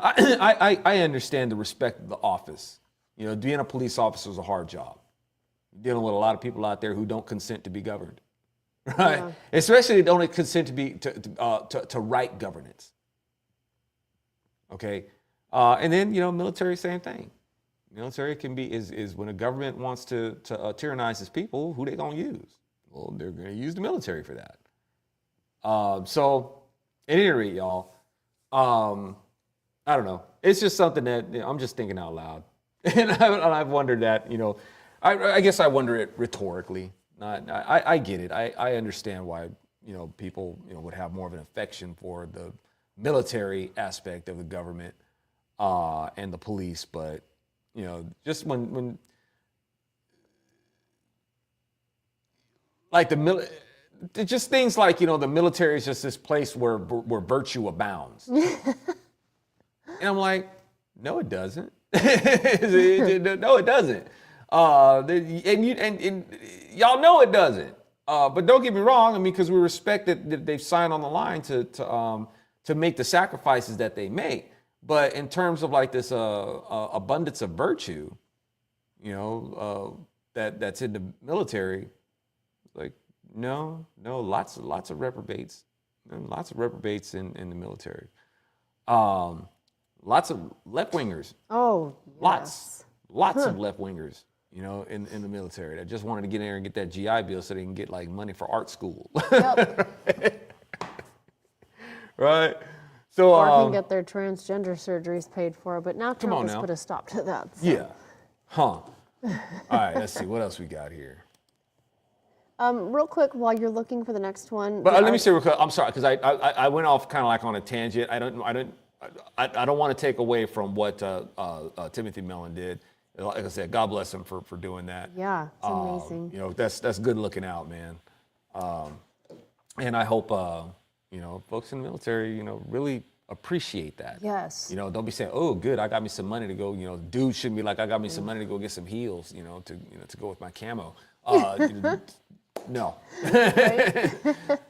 I understand the respect of the office. You know, being a police officer is a hard job. You're dealing with a lot of people out there who don't consent to be governed, right? Yeah. Especially don't consent to be to right governance. Okay, and then military, same thing. Military is when a government wants to tyrannize its people, who they gonna use? Well, they're gonna use the military for that. So, at any rate, y'all, I don't know. It's just something that I'm just thinking out loud, and I've wondered that. I guess I wonder it rhetorically. I get it. I understand why people would have more of an affection for the military aspect of the government and the police, but just when like just things like the military is just this place where virtue abounds, and I'm like, no, it doesn't. No, it doesn't. And y'all know it doesn't. But don't get me wrong. I mean, because we respect that they've signed on the line to make the sacrifices that they make. But in terms of like this abundance of virtue, that's in the military, like no, lots of reprobates, lots of reprobates in the military. Lots of left wingers. Oh, yes. Lots of left wingers. In the military that just wanted to get in there and get that GI Bill so they can get like money for art school. Yep. Right? So or can get their transgender surgeries paid for, but now Trump has put a stop to that. So. Yeah. All right, let's see what else we got here. Real quick, while you're looking for the next one. But let me say real quick, I'm sorry, because I went off kind of like on a tangent. I don't want to take away from what Timothy Mellon did. Like I said, God bless him for doing that. Yeah, it's amazing. That's good looking out, man. And I hope folks in the military, really appreciate that. Yes. Don't be saying, oh, good, I got me some money to go. Dude shouldn't be like, I got me some money to go get some heels, to go with my camo. No.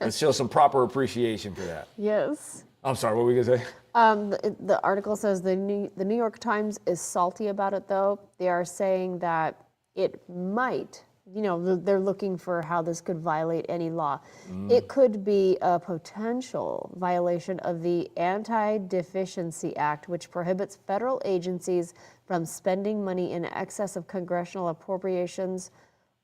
Let's show some proper appreciation for that. Yes. I'm sorry, what were we gonna say? The article says the New York Times is salty about it, though. They are saying that it might, they're looking for how this could violate any law. It could be a potential violation of the Anti-Deficiency Act, which prohibits federal agencies from spending money in excess of congressional appropriations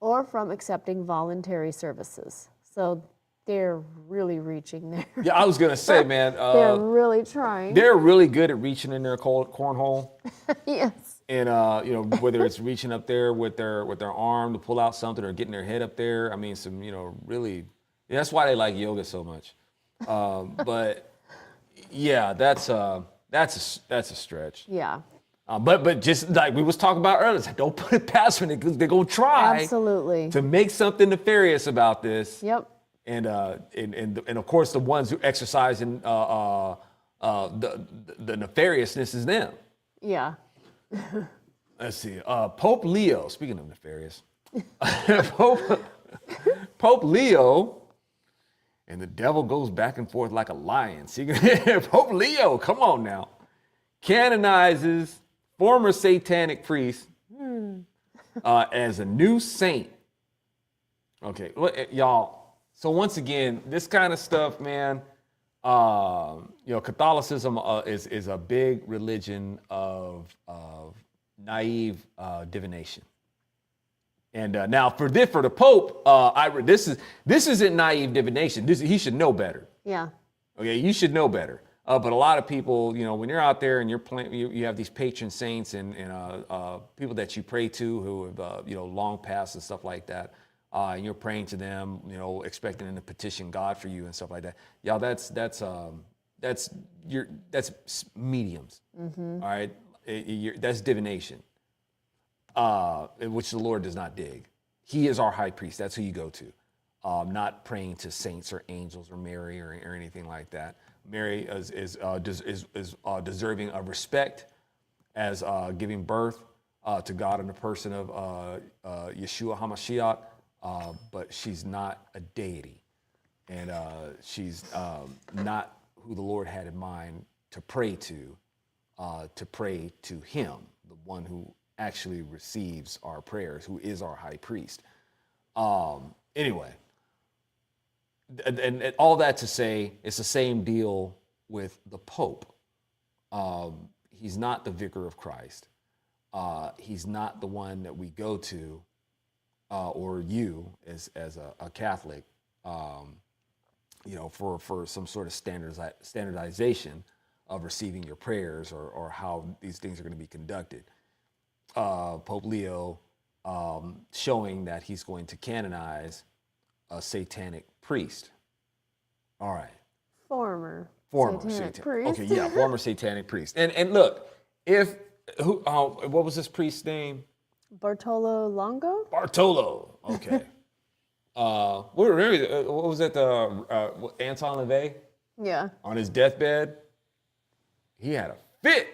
or from accepting voluntary services. So they're really reaching there. Yeah, I was gonna say, man. They're really trying. They're really good at reaching in their cornhole. Yes. And whether it's reaching up there with their arm to pull out something or getting their head up there. I mean, some really. Yeah, that's why they like yoga so much. But yeah, that's a stretch. Yeah. But just like we was talking about earlier, don't put it past them because they're gonna try. Absolutely. To make something nefarious about this. Yep. And of course the ones who exercising the nefariousness is them. Yeah. Let's see. Pope Leo. Speaking of nefarious, Pope Leo, and the devil goes back and forth like a lion. See, Pope Leo, come on now, canonizes former satanic priest as a new saint. Okay, y'all. So once again, this kind of stuff, man, Catholicism is a big religion of naive divination. And now for the Pope, this isn't naive divination. He should know better. Yeah. Okay, you should know better. But a lot of people, when you're out there and you're playing, you have these patron saints and people that you pray to who have long passed and stuff like that. And you're praying to them, expecting them to petition God for you and stuff like that. Yeah, that's mediums. Mm-hmm. All right, that's divination, which the Lord does not dig. He is our high priest. That's who you go to. Not praying to saints or angels or Mary or anything like that. Mary is deserving of respect as giving birth to God in the person of Yeshua HaMashiach, but she's not a deity. And she's not who the Lord had in mind to pray to him, the one who actually receives our prayers, who is our high priest. Anyway, and all that to say, it's the same deal with the Pope. He's not the vicar of Christ. He's not the one that we go to, or you as a Catholic, for some sort of standardization of receiving your prayers or how these things are going to be conducted. Pope Leo showing that he's going to canonize a satanic priest. All right. Former satanic Okay, priest. yeah, former satanic priest. And look, what was this priest's name? Bartolo Longo? Bartolo. Okay. What was it? Anton LaVey? Yeah. On his deathbed, he had a fit.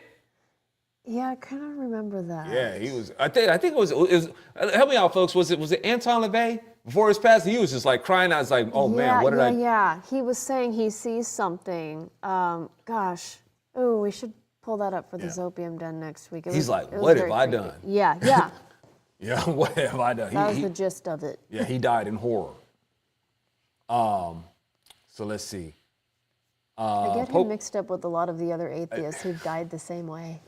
Yeah, I kind of remember that. Yeah, he was. I think it was. Help me out, folks. Was it Anton LaVey? Before his passing, he was just like crying. I was like, "Oh man, what did I?" Yeah. He was saying he sees something. Gosh. Oh, we should pull that up for the Zopium Den next week. He's like, "What have I done?" Yeah. Yeah, what have I done? That was the gist of it. Yeah, he died in horror. So let's see. I get him mixed up with a lot of the other atheists who died the same way.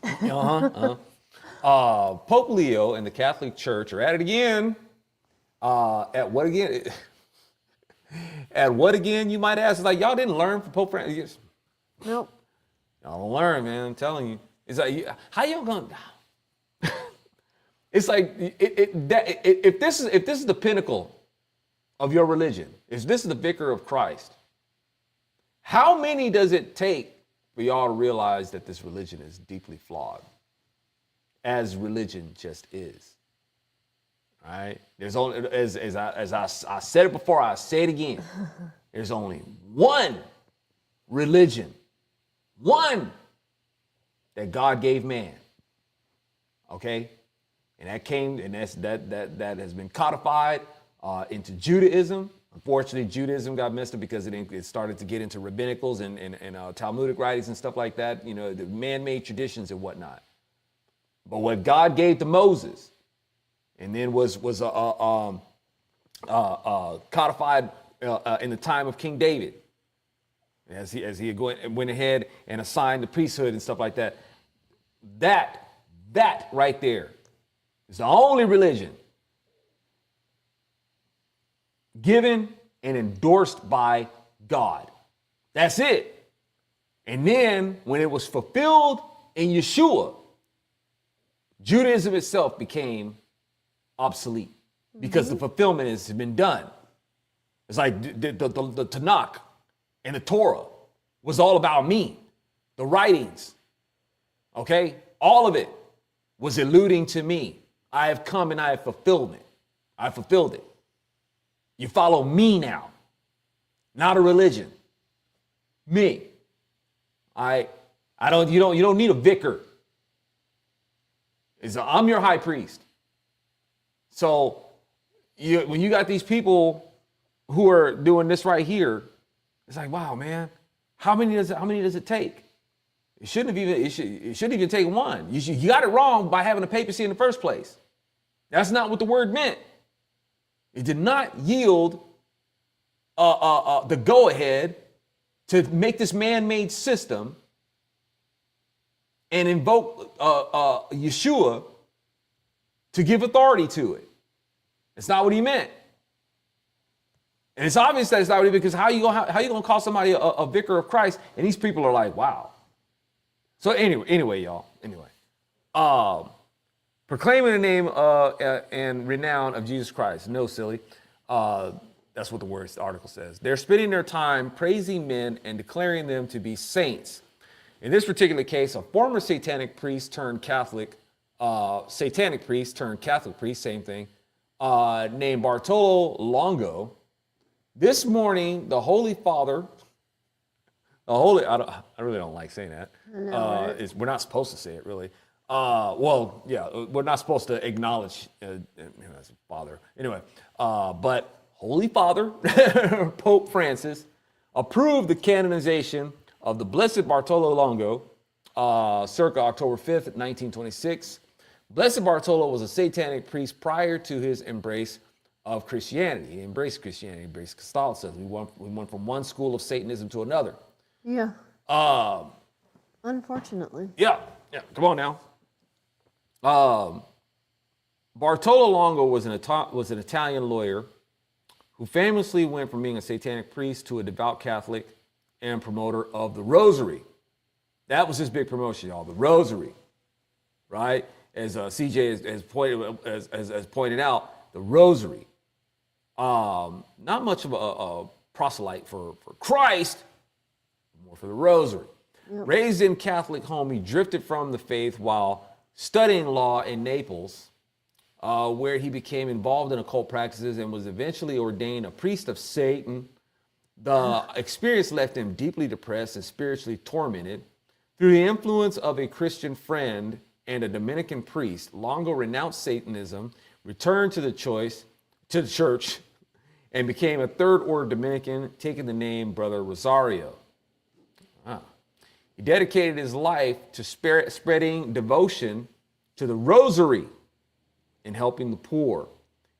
Pope Leo and the Catholic Church are at it again. At what again? At what again, you might ask? It's like, y'all didn't learn from Pope Francis. Nope. Y'all don't learn, man. I'm telling you. It's like, how y'all gonna? It's like, if this is the pinnacle of your religion, if this is the vicar of Christ, how many does it take for y'all to realize that this religion is deeply flawed, as religion just is? All right. There's only, as I said it before, I say it again. There's only one religion, one that God gave man. Okay. And that has been codified into Judaism. Unfortunately, Judaism got messed up because it started to get into rabbinicals and Talmudic writings and stuff like that, the man-made traditions and whatnot. But what God gave to Moses, and then was codified in the time of King David, as he went ahead and assigned the priesthood and stuff like that. That right there is the only religion given and endorsed by God. That's it. And then when it was fulfilled in Yeshua, Judaism itself became obsolete because the fulfillment has been done. It's like the Tanakh and the Torah was all about me. The writings, okay, all of it was alluding to me. I have come and I have fulfilled it. I fulfilled it. You follow me now, not a religion. Me. You don't need a vicar. I'm your high priest. So when you got these people who are doing this right here, it's like, wow, man, how many does it take? It shouldn't even take one. You got it wrong by having a papacy in the first place. That's not what the word meant. It did not yield the go-ahead to make this man-made system and invoke Yeshua to give authority to it. It's not what he meant. And it's obvious that it's not what he meant, because how you gonna call somebody a vicar of Christ? And these people are like, wow. So anyway, y'all. Proclaiming the name and renown of Jesus Christ. No, silly. That's what the article says. They're spending their time praising men and declaring them to be saints. In this particular case, a former satanic priest turned Catholic priest, same thing, named Bartolo Longo. This morning, the Holy Father, I really don't like saying that. No, we're not supposed to say it, really. We're not supposed to acknowledge him as a father. Anyway, but Holy Father, Pope Francis, approved the canonization of the Blessed Bartolo Longo, circa October 5th, 1926. Blessed Bartolo was a Satanic priest prior to his embrace of Christianity. He embraced Christianity, he embraced Catholicism. We went from one school of Satanism to another. Yeah. Unfortunately. Yeah. Come on now. Bartolo Longo was an Italian lawyer who famously went from being a Satanic priest to a devout Catholic and promoter of the Rosary. That was his big promotion, y'all, the Rosary, right? As CJ has pointed out, the Rosary. Not much of a proselyte for Christ, more for the Rosary. Yep. Raised in Catholic home, he drifted from the faith while studying law in Naples, where he became involved in occult practices and was eventually ordained a priest of Satan. The experience left him deeply depressed and spiritually tormented. Through the influence of a Christian friend and a Dominican priest, Longo renounced Satanism, returned to the church, and became a Third Order Dominican, taking the name Brother Rosario. He dedicated his life to spreading devotion to the Rosary and helping the poor.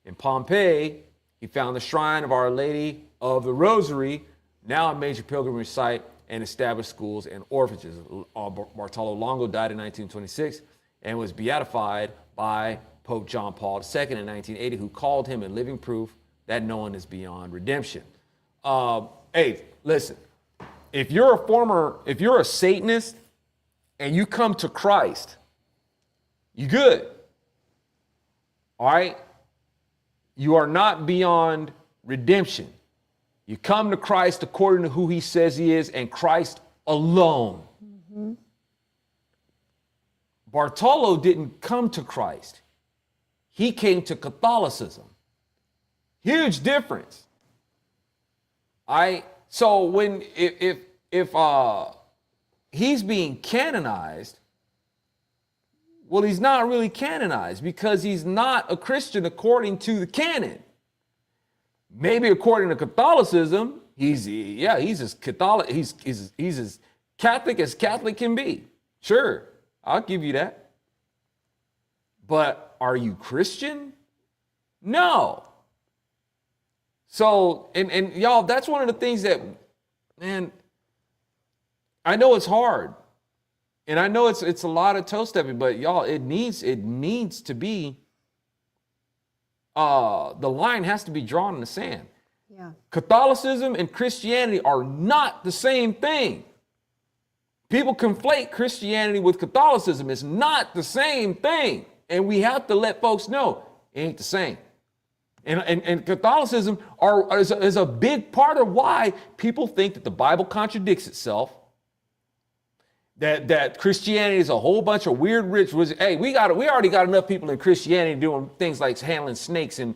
In Pompeii, he found the shrine of Our Lady of the Rosary, now a major pilgrimage site, and established schools and orphanages. Bartolo Longo died in 1926 and was beatified by Pope John Paul II in 1980, who called him a living proof that no one is beyond redemption. Hey, listen. If you're a Satanist and you come to Christ, you good. All right? You are not beyond redemption. You come to Christ according to who he says he is and Christ alone. Mm-hmm. Bartolo didn't come to Christ. He came to Catholicism. Huge difference. All right? So if he's being canonized, well, he's not really canonized because he's not a Christian according to the canon. Maybe according to Catholicism, he's as Catholic, he's as Catholic as Catholic can be. Sure, I'll give you that. But are you Christian? No. So, and y'all, that's one of the things that, man, I know it's hard. And I know it's a lot of toe stepping, but y'all, it needs to be, the line has to be drawn in the sand. Yeah. Catholicism and Christianity are not the same thing. People conflate Christianity with Catholicism. It's not the same thing. And we have to let folks know it ain't the same. And Catholicism is a big part of why people think that the Bible contradicts itself, that Christianity is a whole bunch of weird rituals. Hey, we already got enough people in Christianity doing things like handling snakes and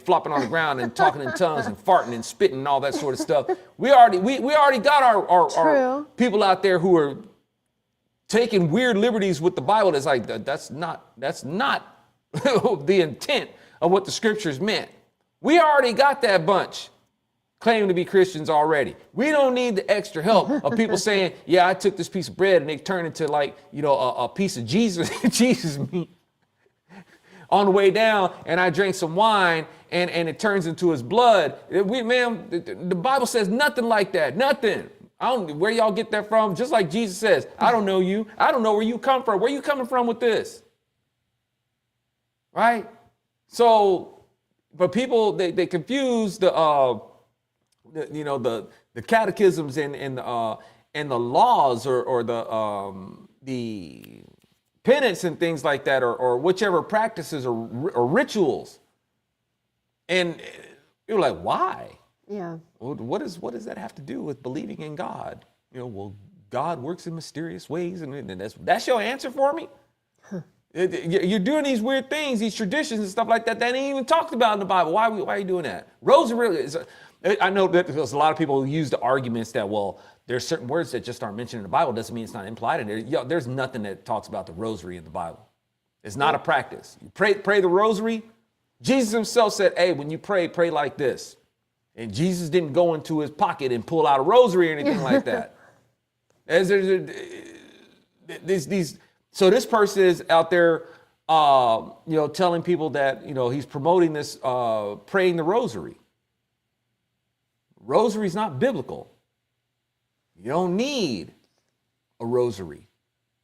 flopping on the ground and talking in tongues and farting and spitting and all that sort of stuff. We already got our people out there who are taking weird liberties with the Bible. That's like that's not the intent of what the scriptures meant. We already got that bunch claiming to be Christians already. We don't need the extra help of people saying, yeah, I took this piece of bread and it turned into a piece of Jesus meat on the way down, and I drank some wine and it turns into his blood. The Bible says nothing like that. Nothing. I don't know where y'all get that from. Just like Jesus says, I don't know you. I don't know where you come from. Where you coming from with this? Right? So, but people, they confuse the catechisms and the laws or the penance and things like that, or whichever practices or rituals. And you're like, why? Yeah. Well, what does that have to do with believing in God? Well, God works in mysterious ways, and that's your answer for me? Huh. You're doing these weird things, these traditions and stuff like that ain't even talked about in the Bible. Why are you doing that? Rosary is. I know that there's a lot of people who use the arguments that, well, there's certain words that just aren't mentioned in the Bible. Doesn't mean it's not implied in there. There's nothing that talks about the rosary in the Bible. It's not a practice. You pray the rosary. Jesus himself said, hey, when you pray like this. And Jesus didn't go into his pocket and pull out a rosary or anything like that. So this person is out there, telling people that, he's promoting this, praying the rosary. Rosary is not biblical. You don't need a rosary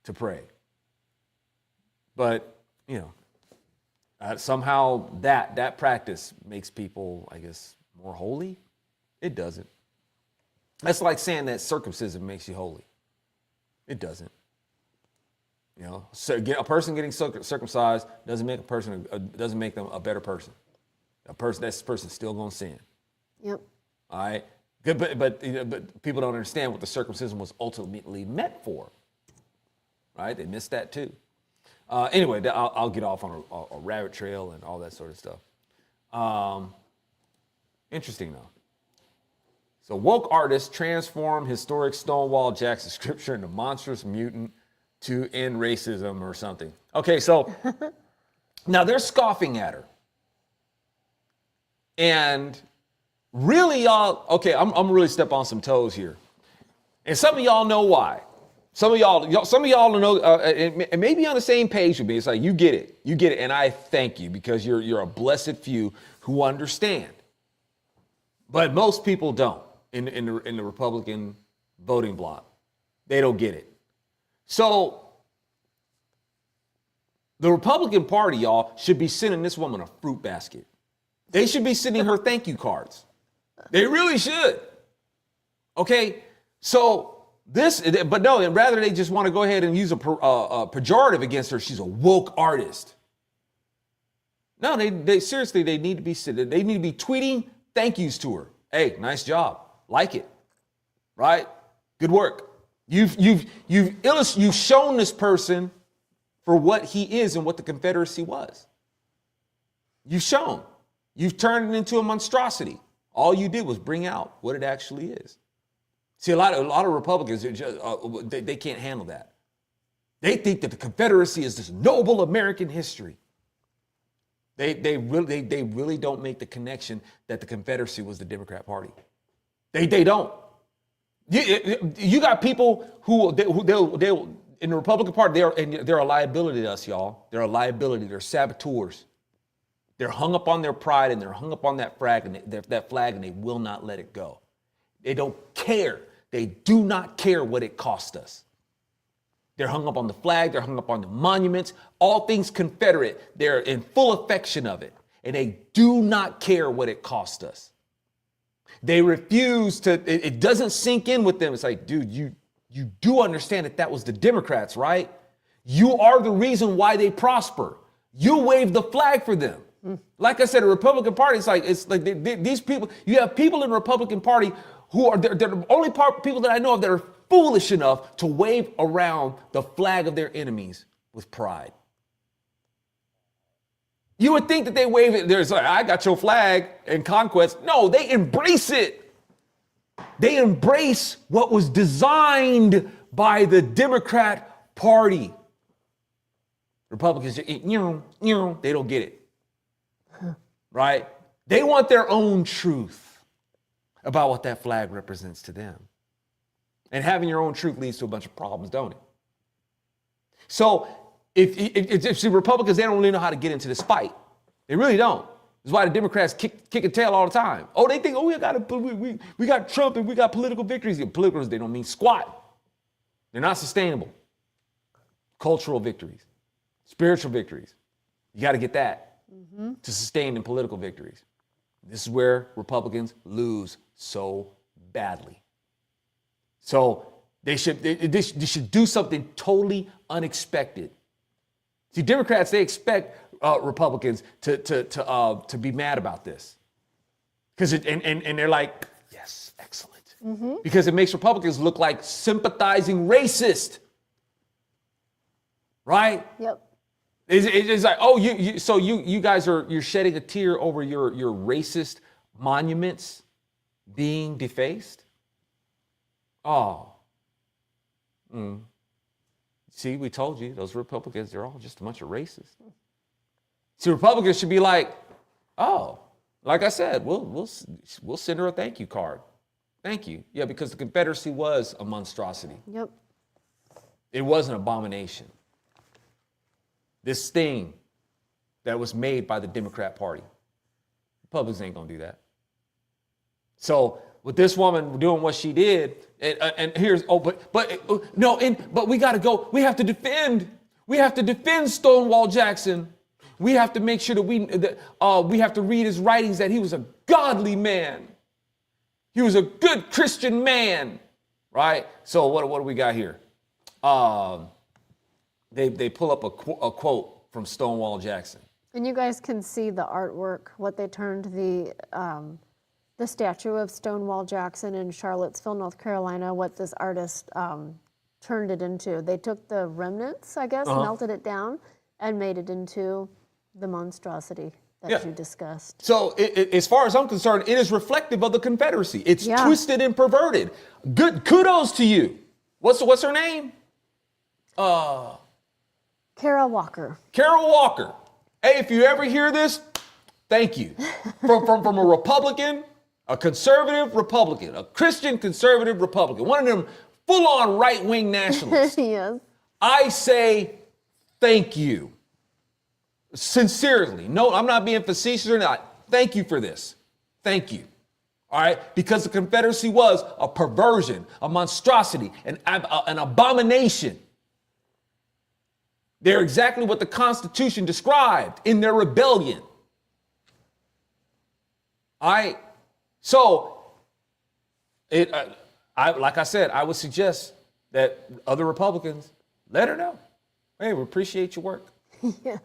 to pray. But, somehow that practice makes people, I guess, more holy. It doesn't. That's like saying that circumcision makes you holy. It doesn't. So a person getting circumcised doesn't make doesn't make them a better person. That person's still gonna sin. Yep. All right. Good, but people don't understand what the circumcision was ultimately meant for. Right? They missed that too. Anyway, I'll get off on a rabbit trail and all that sort of stuff. Interesting though. So woke artists transform historic Stonewall Jackson scripture into monstrous mutant to end racism or something. Okay, so now they're scoffing at her. And really, y'all, okay, I'm really step on some toes here. And some of y'all know why. Some of y'all know, and maybe on the same page with me. It's like, you get it, and I thank you because you're a blessed few who understand. But most people don't in the Republican voting bloc. They don't get it. So the Republican Party, y'all, should be sending this woman a fruit basket. They should be sending her thank you cards. They really should. Okay, so but no, rather they just want to go ahead and use a pejorative against her. She's a woke artist. No, they seriously, they need to be tweeting thank yous to her. Hey, nice job. Like it. Right? Good work. You've shown this person for what he is and what the Confederacy was. You've shown. You've turned it into a monstrosity. All you did was bring out what it actually is. See, a lot of Republicans, they can't handle that. They think that the Confederacy is this noble American history. They really don't make the connection that the Confederacy was the Democrat Party. They don't. You got people who they'll in the Republican Party, they're a liability to us, y'all. They're a liability. They're saboteurs. They're hung up on their pride and they're hung up on that flag and they will not let it go. They don't care. They do not care what it cost us. They're hung up on the flag. They're hung up on the monuments, all things Confederate. They're in full affection of it. And they do not care what it cost us. They refuse to, it doesn't sink in with them. It's like, dude, you do understand that was the Democrats, right? You are the reason why they prosper. You wave the flag for them. Like I said, the Republican Party, it's like these people, you have people in the Republican Party who are, they're the only people that I know of that are foolish enough to wave around the flag of their enemies with pride. You would think that they wave it, there's like, I got your flag and conquest. No, they embrace it. They embrace what was designed by the Democrat Party. Republicans, they don't get it. Right? They want their own truth about what that flag represents to them. And having your own truth leads to a bunch of problems, don't it? So if the Republicans, they don't really know how to get into this fight. They really don't. That's why the Democrats kick a tail all the time. Oh, they think, we got Trump and we got political victories. Politicals, they don't mean squat. They're not sustainable. Cultural victories, spiritual victories. You got to get that to sustain in political victories. This is where Republicans lose so badly. So they should do something totally unexpected. See, Democrats, they expect Republicans to be mad about this, because and they're like, yes, excellent, because it makes Republicans look like sympathizing racist, right? Yep. It's like, oh, you guys you're shedding a tear over your racist monuments being defaced. Oh. See, we told you, those Republicans, they're all just a bunch of racists. See, Republicans should be like, oh, like I said, we'll send her a thank you card. Thank you. Yeah, because the Confederacy was a monstrosity. Yep. It was an abomination. This thing that was made by the Democrat Party. Republicans ain't gonna do that. So with this woman doing what she did, and here's but we gotta go. We have to defend Stonewall Jackson. We have to make sure that we have to read his writings that he was a godly man. He was a good Christian man, right? So what do we got here? They pull up a quote from Stonewall Jackson. And you guys can see the artwork, what they turned the statue of Stonewall Jackson in Charlottesville, North Carolina, what this artist turned it into. They took the remnants, I guess, melted it down, and made it into the monstrosity that you discussed. So as far as I'm concerned, it is reflective of the Confederacy. It's twisted and perverted. Good kudos to you. What's her name? Carol Walker. Carol Walker. Hey, if you ever hear this, thank you. From a Republican, a conservative Republican, a Christian conservative Republican, one of them full-on right-wing nationalists. Yes. I say thank you. Sincerely. No, I'm not being facetious or not. Thank you for this. Thank you. All right? Because the Confederacy was a perversion, a monstrosity, an abomination. They're exactly what the Constitution described in their rebellion. Like I said, I would suggest that other Republicans let her know. Hey, we appreciate your work. Yes.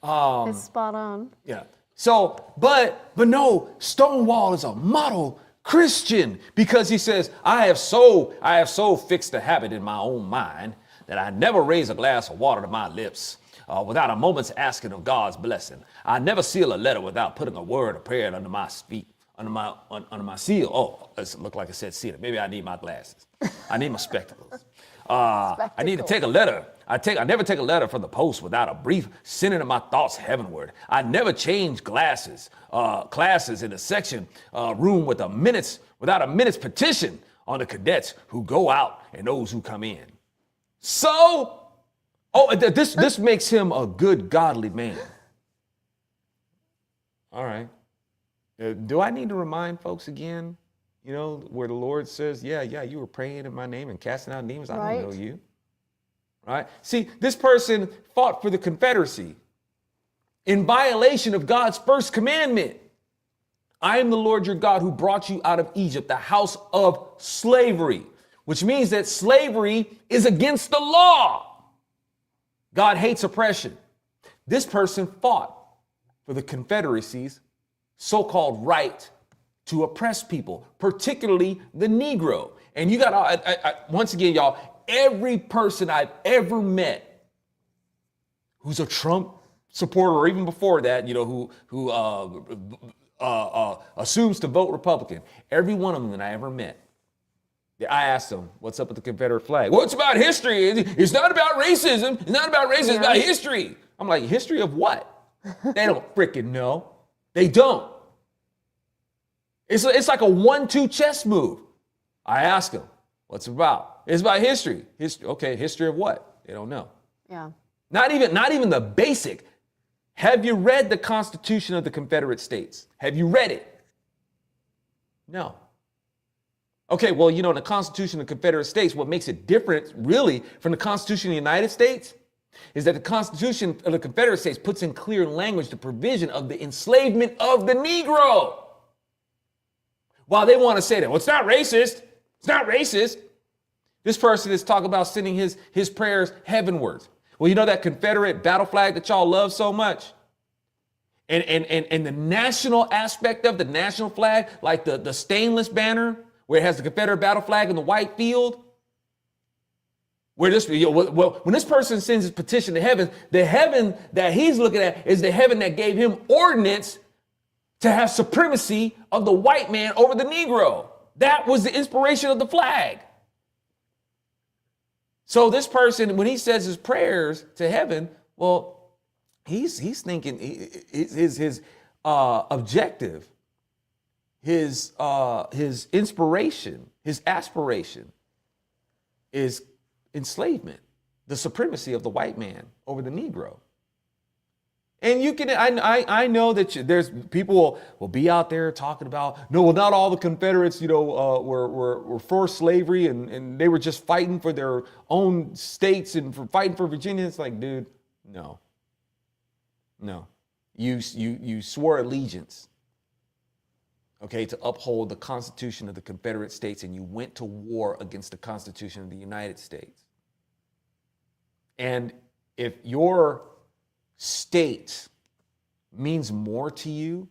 It's spot on. Yeah. So, but no, Stonewall is a model Christian because he says, I have so fixed a habit in my own mind that I never raise a glass of water to my lips without a moment's asking of God's blessing. I never seal a letter without putting a word of prayer under my feet, under my seal. Oh, it looked like I said seal. Maybe I need my glasses. I need my spectacles. I need to take a letter. I never take a letter from the post without a brief sending of my thoughts heavenward. I never change classes in the section room without a minute's petition on the cadets who go out and those who come in. So, this makes him a good, godly man. All right. Do I need to remind folks again, where the Lord says, yeah, you were praying in my name and casting out demons? I don't know you. Right? See, this person fought for the Confederacy in violation of God's first commandment. I am the Lord your God who brought you out of Egypt, the house of slavery, which means that slavery is against the law. God hates oppression. This person fought for the Confederacy's so-called right to oppress people, particularly the Negro. And you got, once again, y'all, every person I've ever met who's a Trump supporter, or even before that, who assumes to vote Republican, every one of them that I ever met, I asked them, what's up with the Confederate flag? Well, it's about history. It's not about racism. It's not about racism. It's about history. I'm like, history of what? They don't freaking know. They don't. It's like a 1-2 chess move. I ask them, what's it about? It's about history. Okay, history of what? They don't know. Yeah. Not even the basic. Have you read the Constitution of the Confederate States? Have you read it? No. Okay, well, in the Constitution of the Confederate States, what makes it different, really, from the Constitution of the United States is that the Constitution of the Confederate States puts in clear language the provision of the enslavement of the Negro. While they want to say that, well, it's not racist. It's not racist. This person is talking about sending his prayers heavenwards. Well, that Confederate battle flag that y'all love so much? And the national aspect of the national flag, like the stainless banner, where it has the Confederate battle flag in the white field, where when this person sends his petition to heaven, the heaven that he's looking at is the heaven that gave him ordinance to have supremacy of the white man over the Negro. That was the inspiration of the flag. So this person, when he says his prayers to heaven, well, he's thinking his objective, his inspiration, his aspiration is enslavement, the supremacy of the white man over the Negro. And you can, I know that there's people will be out there talking about, no, well, not all the Confederates, were for slavery and they were just fighting for their own states and for fighting for Virginia. It's like, dude, no. You swore allegiance, okay, to uphold the Constitution of the Confederate States, and you went to war against the Constitution of the United States. And if your state means more to you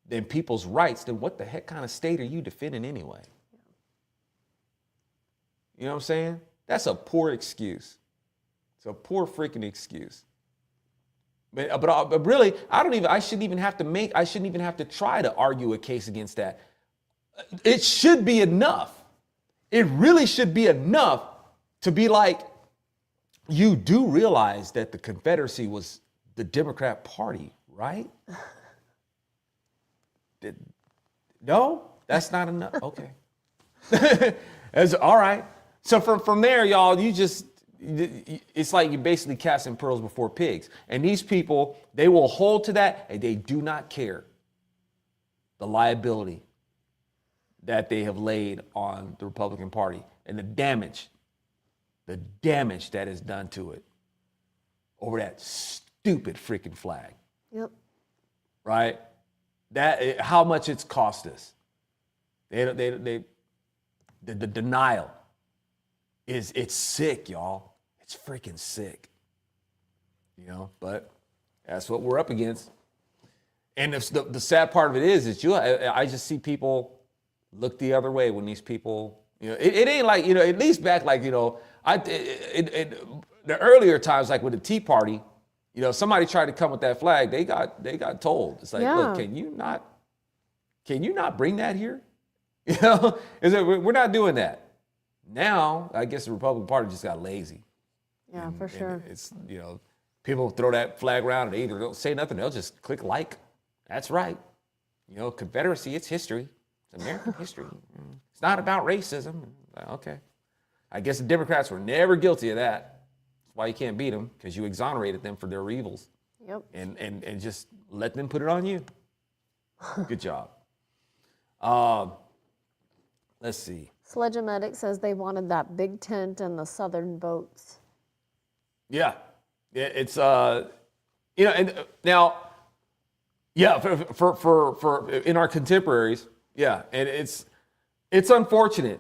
than people's rights, then what the heck kind of state are you defending anyway? You know what I'm saying? That's a poor excuse. It's a poor freaking excuse. But really, I shouldn't even have to try to argue a case against that. It should be enough. It really should be enough to be like, you do realize that the Confederacy was the Democrat Party, right? No, that's not enough. Okay. That's all right. So from there, y'all, it's like you're basically casting pearls before pigs. And these people, they will hold to that, and they do not care the liability that they have laid on the Republican Party and the damage that is done to it over that stupid freaking flag. Yep. Right? How much it's cost us. The denial it's sick, y'all. It's freaking sick. But that's what we're up against. And the sad part of it is I just see people look the other way when these people, it ain't like, at least back like, the earlier times, like with the Tea Party, somebody tried to come with that flag, they got told. It's like, look, can you not bring that here? We're not doing that. Now, I guess the Republican Party just got lazy. Yeah, for sure. It's, people throw that flag around and they either don't say nothing, they'll just click like. That's right. Confederacy, it's history. It's American history. It's not about racism. Okay. I guess the Democrats were never guilty of that. That's why you can't beat them, because you exonerated them for their evils. Yep. And just let them put it on you. Good job. Let's see. Sledge-O-Medic says they wanted that big tent and the southern boats. Yeah. It's and now, yeah, for in our contemporaries, yeah, and it's unfortunate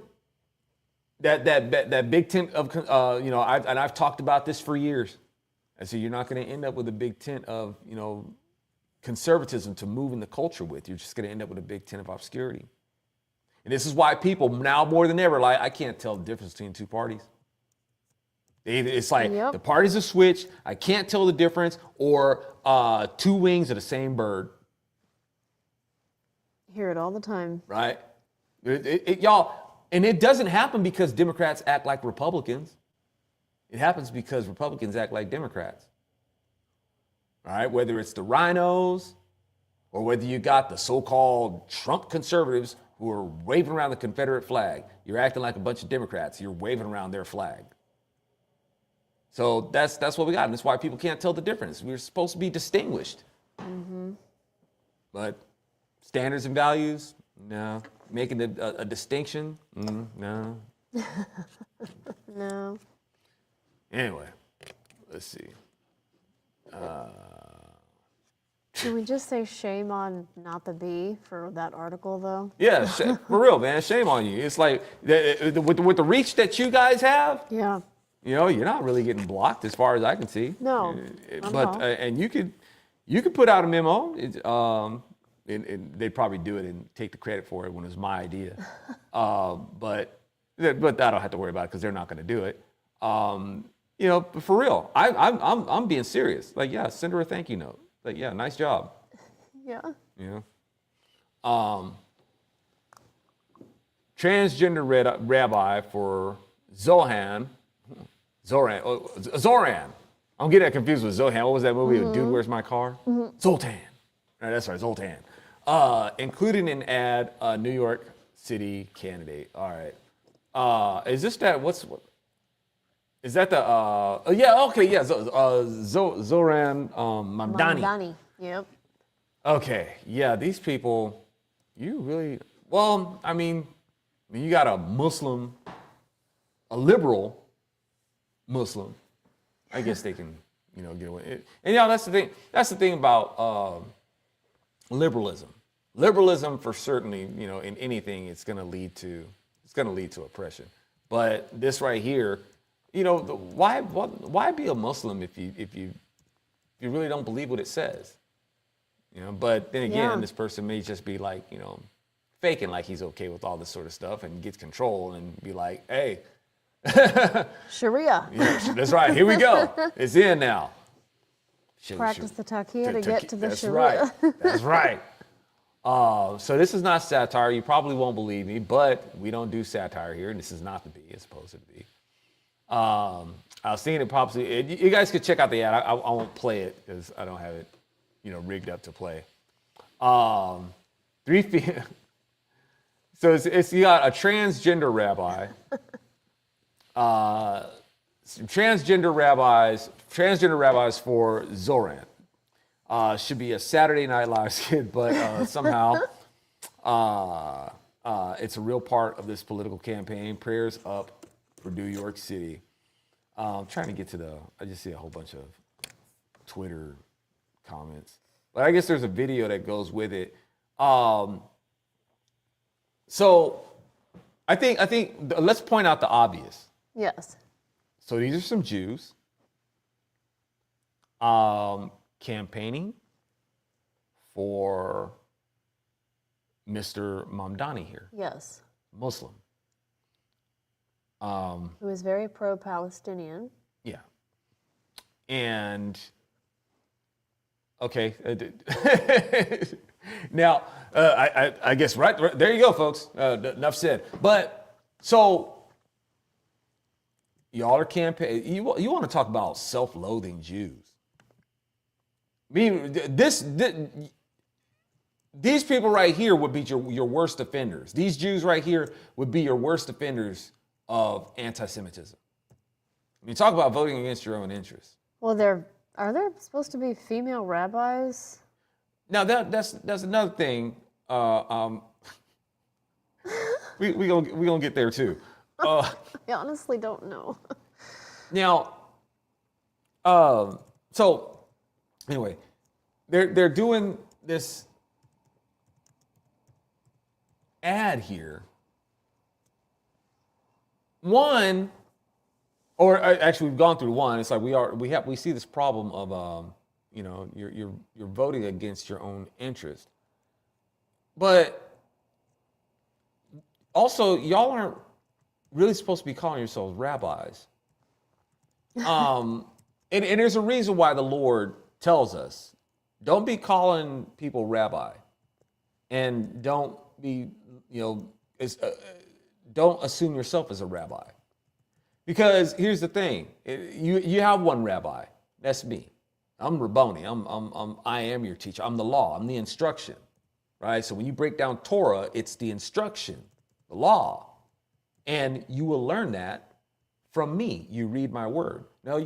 that big tent of I've talked about this for years. I said you're not going to end up with a big tent of conservatism to move in the culture with. You're just going to end up with a big tent of obscurity. And this is why people now more than ever, like, I can't tell the difference between two parties. It's like the parties are switched. I can't tell the difference, or two wings of the same bird. Hear it all the time. Right? Y'all, and it doesn't happen because Democrats act like Republicans. It happens because Republicans act like Democrats. All right? Whether it's the rhinos or whether you got the so-called Trump conservatives who are waving around the Confederate flag. You're acting like a bunch of Democrats. You're waving around their flag. So that's what we got. And that's why people can't tell the difference. We're supposed to be distinguished. Mm-hmm. But standards and values, no. Making a distinction, no. No. Anyway, let's see. Can we just say shame on not the bee for that article, though? Yeah, for real, man. Shame on you. It's like with the reach that you guys have. Yeah. You're not really getting blocked as far as I can see. No. But and you could put out a memo. And they'd probably do it and take the credit for it when it was my idea. But I don't have to worry about it because they're not going to do it. But for real, I'm being serious. Like, yeah, send her a thank you note. Like, yeah, nice job. Yeah. transgender rabbi for Zohran. I'm getting that confused with Zohan. What was that movie? Dude, Where's My Car? Zoltan. That's right, Zoltan. Including an ad, New York City candidate. All right. Is this that? Is that the? Yeah. Okay. Yeah. Zohran Mamdani. Mamdani. Yep. Okay. Yeah. These people. You really. Well, I mean, you got a Muslim, a liberal Muslim. I guess they can, get away. And that's the thing. That's the thing about liberalism. Liberalism, for certainly, in anything, it's going to lead to oppression. But this right here, why be a Muslim if you really don't believe what it says? But then again, this person may just be like, faking like he's okay with all this sort of stuff and gets control and be like, hey. Sharia. Yeah, that's right. Here we go. It's in now. Practice the taqiyya to get to the that's Sharia. Right. That's right. So this is not satire. You probably won't believe me, but we don't do satire here, and this is not the be. It's supposed to be. I was thinking it probably. You guys could check out the ad. I won't play it because I don't have it, rigged up to play. 3 feet. So it's you got a transgender rabbi. Transgender rabbis for Zohran. Should be a Saturday Night Live skit, but somehow it's a real part of this political campaign. Prayers up for New York City. I'm trying to get to I just see a whole bunch of Twitter comments. But I guess there's a video that goes with it. So I think let's point out the obvious. Yes. So these are some Jews campaigning for Mr. Mamdani here. Yes. Muslim. Who is very pro-Palestinian. Yeah. And, okay. Now, I guess, right, there you go, folks. Enough said. But, so, y'all are campaigning. You want to talk about self-loathing Jews. I mean, these people right here would be your worst offenders. These Jews right here would be your worst offenders of anti-Semitism. I mean, talk about voting against your own interests. Well, are there supposed to be female rabbis? Now that's another thing. We gonna get there too. I honestly don't know. Now, so anyway, they're doing this ad here. One, or actually we've gone through one. It's like we see this problem of you're voting against your own interest, but also y'all aren't really supposed to be calling yourselves rabbis. And there's a reason why the Lord tells us, don't be calling people rabbi, and don't be, don't assume yourself as a rabbi. Because here's the thing, you have one rabbi, that's me. I'm Rabboni, I am your teacher, I'm the law, I'm the instruction, right? So when you break down Torah, it's the instruction, the law. And you will learn that from me. You read my word. No,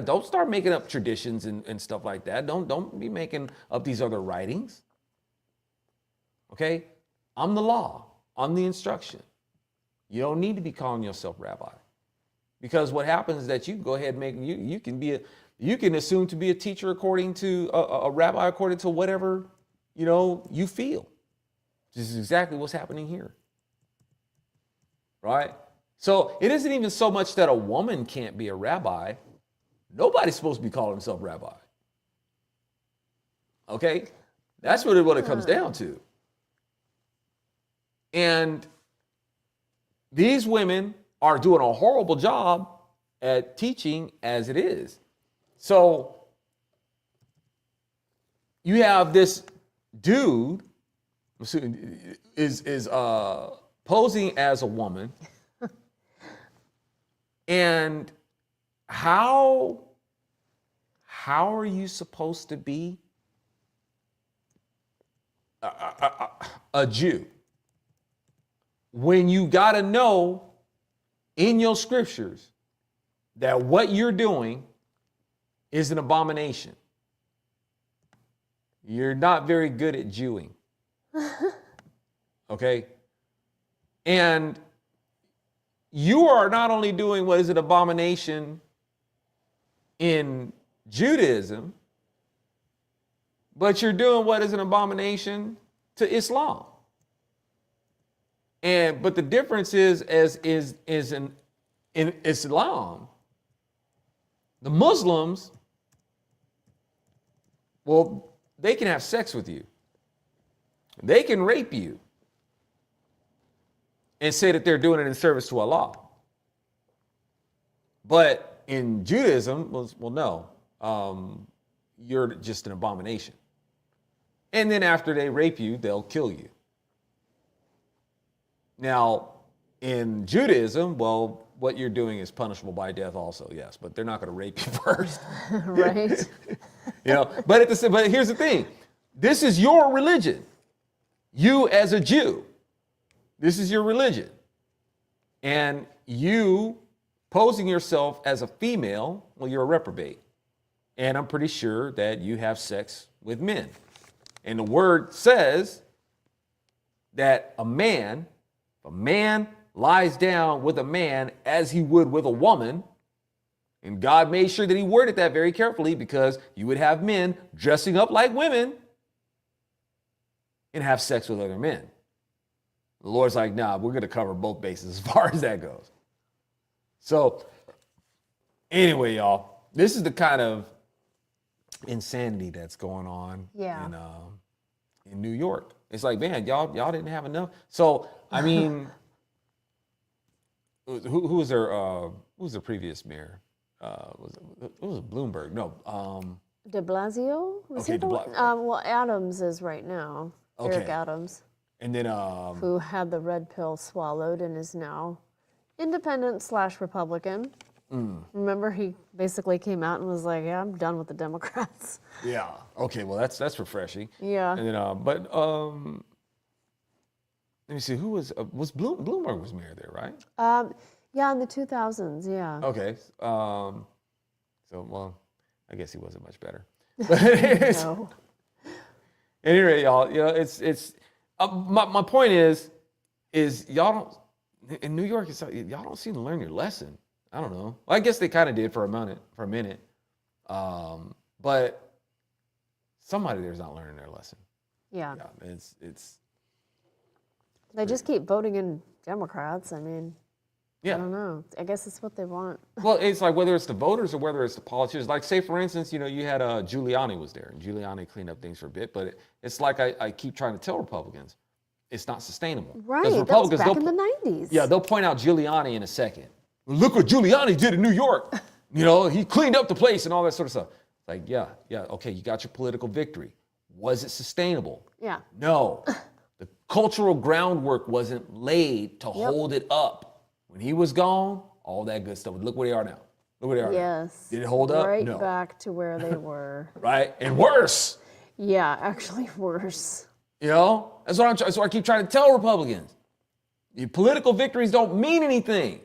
don't start making up traditions and stuff like that. Don't be making up these other writings. Okay? I'm the law. I'm the instruction. You don't need to be calling yourself rabbi. Because what happens is that you go ahead and you can assume to be a teacher according to a rabbi according to whatever, you feel. This is exactly what's happening here. Right? So it isn't even so much that a woman can't be a rabbi. Nobody's supposed to be calling himself rabbi. Okay? That's really what it comes down to. And these women are doing a horrible job at teaching as it is. So you have this dude is posing as a woman, and how are you supposed to be a Jew when you got to know in your scriptures that what you're doing is an abomination? You're not very good at Jewing. Okay? And you are not only doing what is an abomination in Judaism, but you're doing what is an abomination to Islam. But the difference is in Islam, the Muslims, well, they can have sex with you. They can rape you and say that they're doing it in service to Allah. But in Judaism, well, no, you're just an abomination. And then after they rape you, they'll kill you. Now, in Judaism, well, what you're doing is punishable by death also, yes, but they're not going to rape you first. Right. But here's the thing. This is your religion. You as a Jew, this is your religion. And you posing yourself as a female, well, you're a reprobate. And I'm pretty sure that you have sex with men. And the word says that a man lies down with a man as he would with a woman. And God made sure that he worded that very carefully, because you would have men dressing up like women and have sex with other men. The Lord's like, nah, we're going to cover both bases as far as that goes. So anyway, y'all, this is the kind of insanity that's going on in New York. It's like, man, y'all didn't have enough. So, I mean, who was the previous mayor? It was Bloomberg. No. De Blasio? Was he the one? Well, Adams is right now. Okay. Eric Adams. And then who had the red pill swallowed and is now independent/Republican. Remember, he basically came out and was like, "Yeah, I'm done with the Democrats." Yeah. Okay. Well, that's refreshing. Yeah. And then, let me see. Who was Bloomberg was mayor there, right? Yeah, in the 2000s. Yeah. Okay. So, well, I guess he wasn't much better. No. Anyway, y'all, it's my point is y'all don't in New York. Y'all don't seem to learn your lesson. I don't know. Well, I guess they kind of did for a minute, but somebody there's not learning their lesson. Yeah. It's. They just keep voting in Democrats. I mean. Yeah. I don't know. I guess it's what they want. Well, it's like whether it's the voters or whether it's the politicians. Like, say, for instance, you had Giuliani was there, and Giuliani cleaned up things for a bit. But it's like I keep trying to tell Republicans, it's not sustainable. Right. Republicans, that was back in the 90s. Yeah, they'll point out Giuliani in a second. Look what Giuliani did in New York. He cleaned up the place and all that sort of stuff. Like, yeah, okay, you got your political victory. Was it sustainable? Yeah. No. The cultural groundwork wasn't laid to hold it up. When he was gone, all that good stuff. Look where they are now. Look where they are now. Yes. Did it hold up? Right No. back to where they were. Right? And worse. Yeah, actually worse. That's what I keep trying to tell Republicans. Your political victories don't mean anything.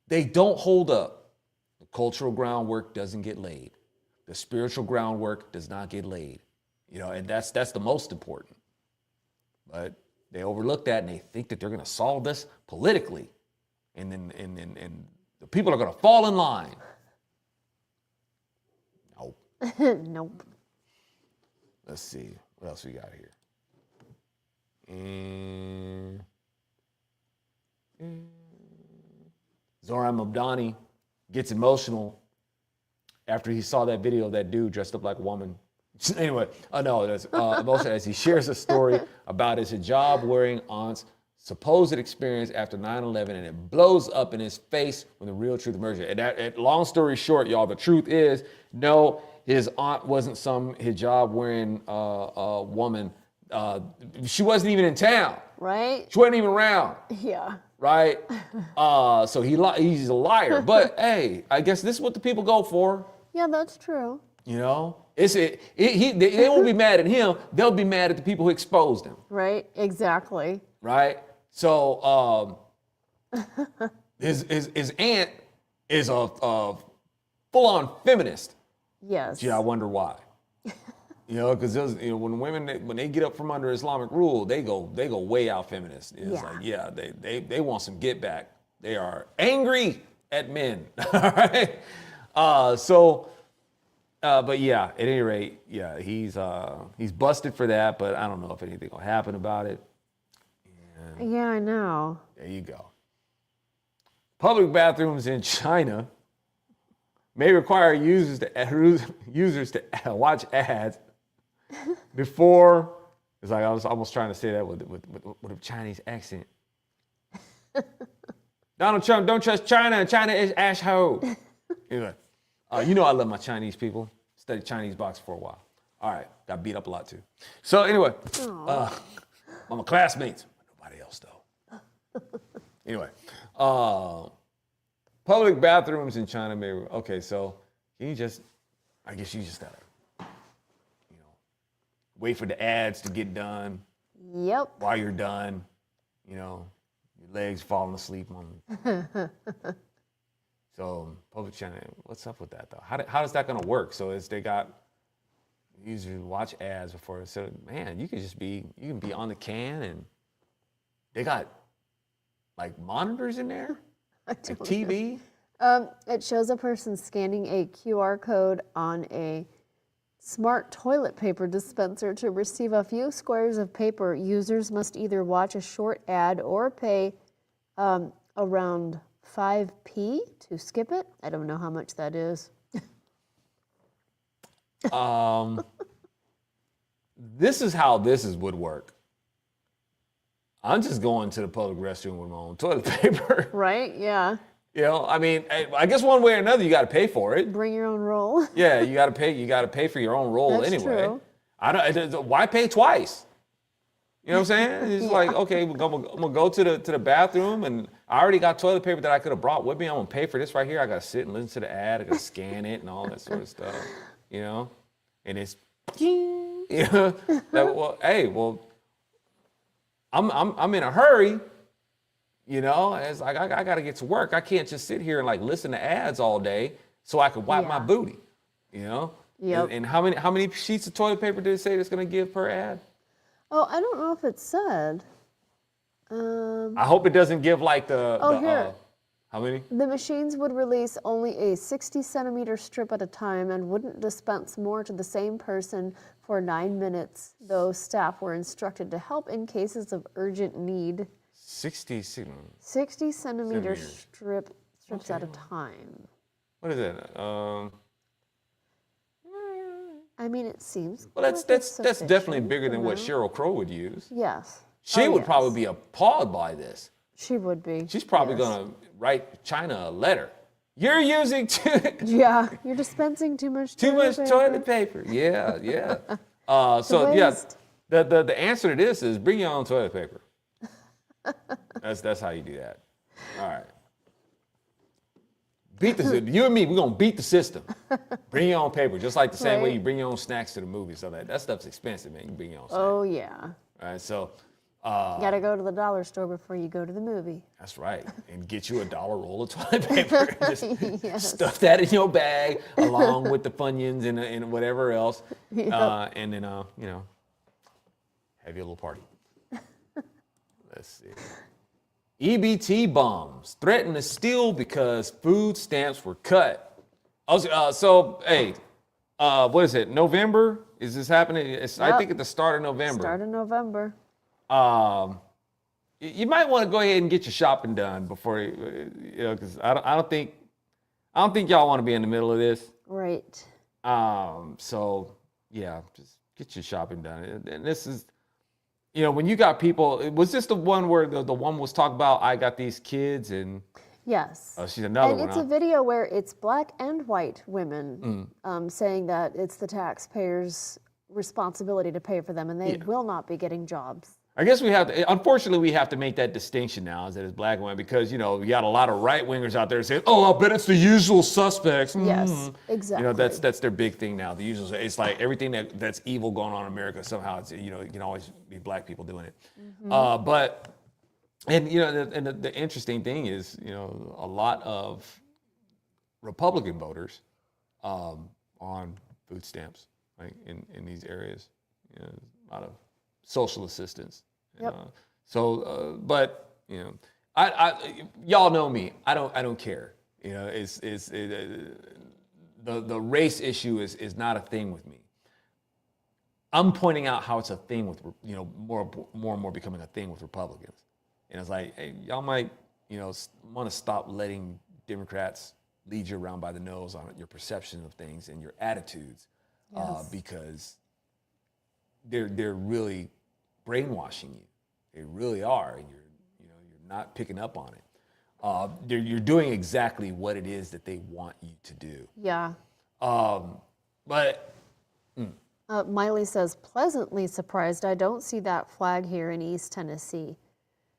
They don't hold up. The cultural groundwork doesn't get laid. The spiritual groundwork does not get laid. And that's the most important. But they overlook that and they think that they're going to solve this politically. And then the people are going to fall in line. Nope. Nope. Let's see. What else we got here? And Zohran Mamdani gets emotional after he saw that video of that dude dressed up like a woman. Anyway, that's emotional as he shares a story about his hijab-wearing aunt's supposed experience after 9/11, and it blows up in his face when the real truth emerges. And long story short, y'all, the truth is, no, his aunt wasn't some hijab-wearing woman She wasn't even in town. Right? She wasn't even around. Yeah. Right? So he's a liar. But hey, I guess this is what the people go for. Yeah, that's true. You know, they won't be mad at him. They'll be mad at the people who exposed him. Right? Exactly. Right? So his aunt is a full-on feminist. Yes. Gee, I wonder why. You know, because when women when they get up from under Islamic rule, they go way out feminist. It's they want some get back. They are angry at men. All right. But yeah, at any rate, yeah, he's busted for that. But I don't know if anything will happen about it. And Yeah, I know. there you go. Public bathrooms in China may require users to watch ads before. It's like I was almost trying to say that with a Chinese accent. Donald Trump, don't trust China. China is asshole. Anyway, you know I love my Chinese people. Studied Chinese boxing for a while. All right, got beat up a lot too. So anyway, I'm a classmates. Nobody else though. Anyway, public bathrooms in China may. Okay, so I guess you just gotta, wait for the ads to get done. Yep. While you're done, your legs falling asleep on. So public China, what's up with that though? How is that gonna work? So they got users watch ads before. So man, you can be on the can and they got like monitors in there, like TV. It shows a person scanning a QR code on a smart toilet paper dispenser to receive a few squares of paper. Users must either watch a short ad or pay around 5p to skip it. I don't know how much that is. This is how would work. I'm just going to the public restroom with my own toilet paper. Right? Yeah. I mean, I guess one way or another, you got to pay for it. Bring your own roll. Yeah, you got to pay. You got to pay for your own roll That's anyway. True. Why pay twice? You know what I'm saying? It's like, okay, I'm gonna go to the bathroom, and I already got toilet paper that I could have brought with me. I'm gonna pay for this right here. I gotta sit and listen to the ad. I gotta scan it and all that sort of stuff. And it's, I'm in a hurry. It's like I gotta get to work. I can't just sit here and like listen to ads all day so I could wipe my booty. Yep. And how many sheets of toilet paper did it say it's gonna give per ad? Oh, I don't know if it said. I hope it doesn't give like here. How many? The machines would release only a 60-centimeter strip at a time and wouldn't dispense more to the same person for 9 minutes, though staff were instructed to help in cases of urgent need. 60 centimeter strips at a time. What is that? I mean, it seems. Well, that's definitely bigger than what Sheryl Crow would use. Yes. She would probably be appalled by this. She would be. She's probably gonna write China a letter. You're using Yeah, you're dispensing too much toilet paper. Yeah. The answer to this is bring your own toilet paper. That's how you do that. All right. You and me, we're gonna beat the system. Bring your own paper, just like the same way you bring your own snacks to the movies. So that stuff's expensive, man. You bring your own snacks. Oh yeah. All right, so you gotta go to the dollar store before you go to the movie. That's right, and get you a $1 roll of toilet paper. Just stuff that in your bag along with the Funyuns and whatever else, and then have your little party. Let's see. EBT bombs threaten to steal because food stamps were cut. What is it? November? Is this happening? I think at the start of November. Start of November. You might want to go ahead and get your shopping done before because I don't think y'all want to be in the middle of this. Right. So yeah, just get your shopping done. And this is. When you got people, was this the one where the one was talking about, I got these kids and... Yes. Oh, she's another one. And it's a video where it's black and white women saying that it's the taxpayers' responsibility to pay for them, and they will not be getting jobs. I guess we have to, unfortunately, we have to make that distinction now, that it's black and white, because, you know, you got a lot of right-wingers out there saying, oh, I bet it's the usual suspects. Yes, exactly. You know, that's their big thing now. The usual, it's like everything that's evil going on in America, somehow it's, you know, it can always be black people doing it. But, and, you know, the interesting thing is, you know, a lot of Republican voters on food stamps, like in these areas, you know, a lot of social assistance. Yep. But you know, I y'all know me. I don't care. You know, the race issue is not a thing with me. I'm pointing out how it's a thing with, you know, more and more becoming a thing with Republicans. And it's like, hey, y'all might, you know, want to stop letting Democrats lead you around by the nose on your perception of things and your attitudes, because they're really brainwashing you. They really are, and you're not picking up on it. You're doing exactly what it is that they want you to do. Yeah. But Miley says, pleasantly surprised. I don't see that flag here in East Tennessee.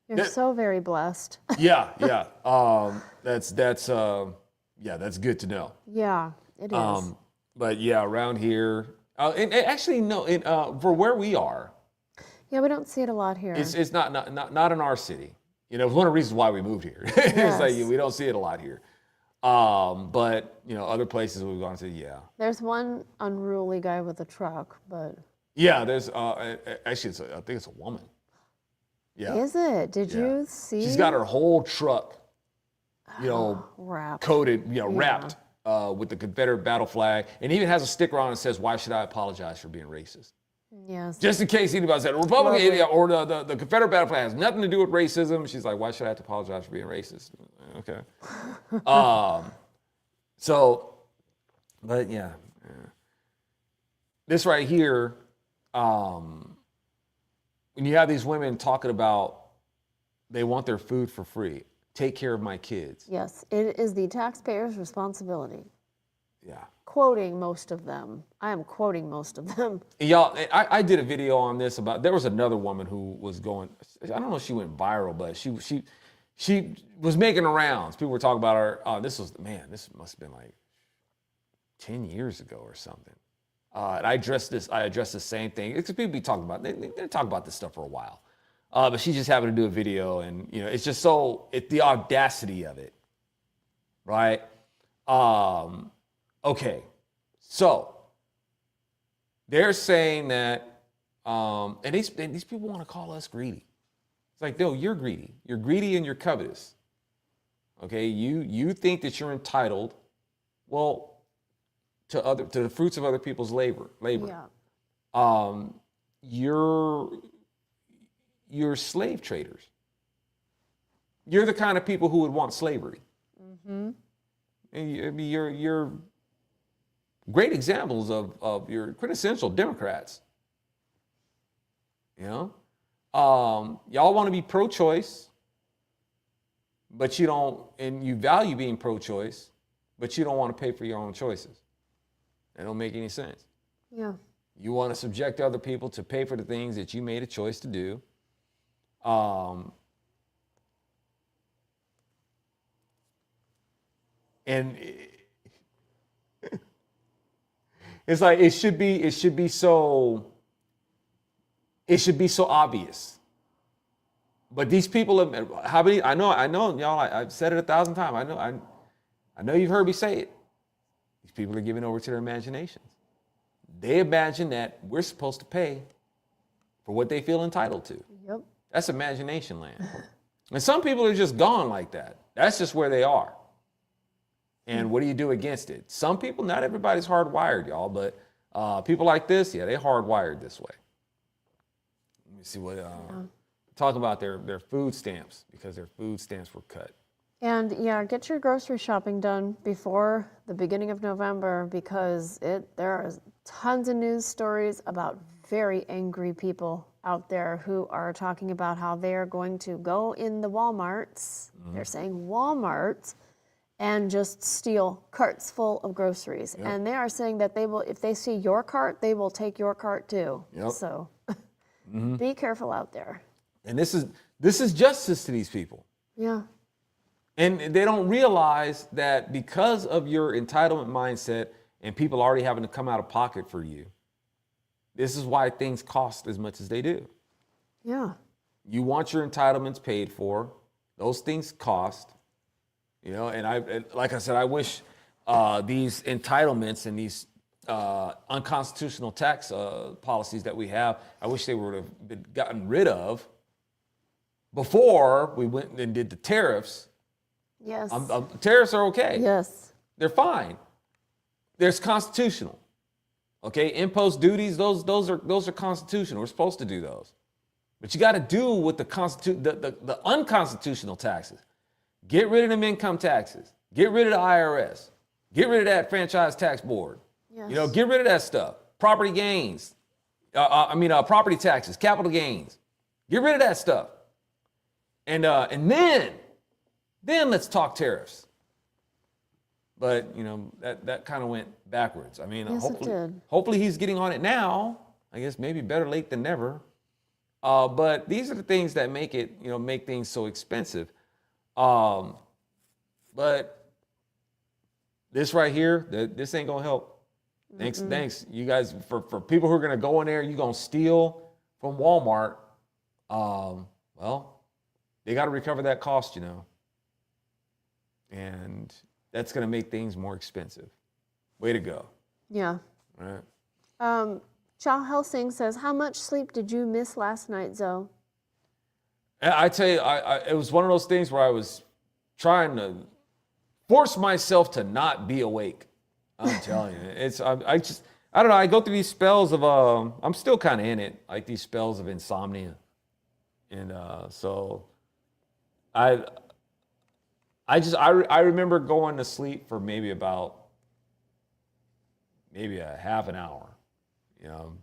You're so very blessed. yeah. That's good to know. Yeah, it is. But yeah, around here, and actually no, for where we are, Yeah, we don't see it a lot here. it's not in our city. You know, it's one of the reasons why we moved here. It's like we don't see it a lot here. But you know, other places we've gone to, yeah. There's one unruly guy with a truck, but Yeah, there's actually I think it's a woman. Yeah. is it? Did you see? She's got her whole truck, you know, wrapped. coated, you know, wrapped with the Confederate battle flag, and even has a sticker on it that says, "Why should I apologize for being racist?" Yes. Just in case anybody said Republican or the Confederate battle flag has nothing to do with racism. She's like, "Why should I have to apologize for being racist?" Okay. So, but yeah. This right here, when you have these women talking about they want their food for free, take care of my kids. Yes, it is the taxpayer's responsibility. Yeah. Quoting most of them. I am quoting most of them. Y'all, I did a video on this about, there was another woman who was going, I don't know if she went viral, but she was making the rounds. People were talking about her. This must have been like 10 years ago or something. And I addressed the same thing. Because people be talking about, they talk about this stuff for a while. But she just happened to do a video, and you know, it's just the audacity of it, right? Okay, so they're saying that, and these people want to call us greedy. It's like, no, you're greedy. You're greedy and you're covetous. Okay, you think that you're entitled, well, to the fruits of other people's labor. Yeah. You're slave traders. You're the kind of people who would want slavery. Mm-hmm. And you're great examples of your quintessential Democrats. You know, y'all want to be pro-choice, but you don't, and you value being pro-choice, but you don't want to pay for your own choices. That don't make any sense. Yeah. You want to subject other people to pay for the things that you made a choice to do. And it's like it should be so obvious. But these people have, how many? I know, y'all. I've said it 1,000 times. I know you've heard me say it. These people are giving over to their imaginations. They imagine that we're supposed to pay for what they feel entitled to. Yep. That's imagination land. And some people are just gone like that. That's just where they are. And what do you do against it? Some people, not everybody's hardwired, y'all, but people like this, yeah, they're hardwired this way. Let me see what, talk about their food stamps, because their food stamps were cut. And yeah, get your grocery shopping done before the beginning of November, because there are tons of news stories about very angry people out there who are talking about how they are going to go in the Walmarts, they're saying Walmarts, and just steal carts full of groceries. Yep. And they are saying that they will, if they see your cart, they will take your cart too. Yep. So be careful out there. And this is justice to these people. Yeah. And they don't realize that because of your entitlement mindset and people already having to come out of pocket for you, this is why things cost as much as they do. Yeah. You want your entitlements paid for. Those things cost. You know, and like I said, I wish these entitlements and these unconstitutional tax policies that we have, I wish they would have been gotten rid of before we went and did the tariffs. Yes. Tariffs are okay. Yes. They're fine. There's constitutional. Okay, imposed duties, those are constitutional. We're supposed to do those. But you got to do with the unconstitutional taxes. Get rid of them income taxes. Get rid of the IRS. Get rid of that franchise tax board. Yes. You know, get rid of that stuff. Property gains. Property taxes, capital gains. Get rid of that stuff. And then let's talk tariffs. But, you know, that kind of went backwards. I mean, Yes, it did. hopefully he's getting on it now. I guess maybe better late than never. But these are the things that make things so expensive. But this right here, this ain't gonna help. Thanks, you guys, for people who are gonna go in there, you're gonna steal from Walmart. Well, they got to recover that cost, you know, and that's gonna make things more expensive. Way to go. Yeah. All right. Chow Helsing says, how much sleep did you miss last night, Zo? I tell you, it was one of those things where I was trying to force myself to not be awake. I'm telling you, I don't know. I go through these spells of I'm still kind of in it, like these spells of insomnia, and so I remember going to sleep for maybe a half an hour, you know,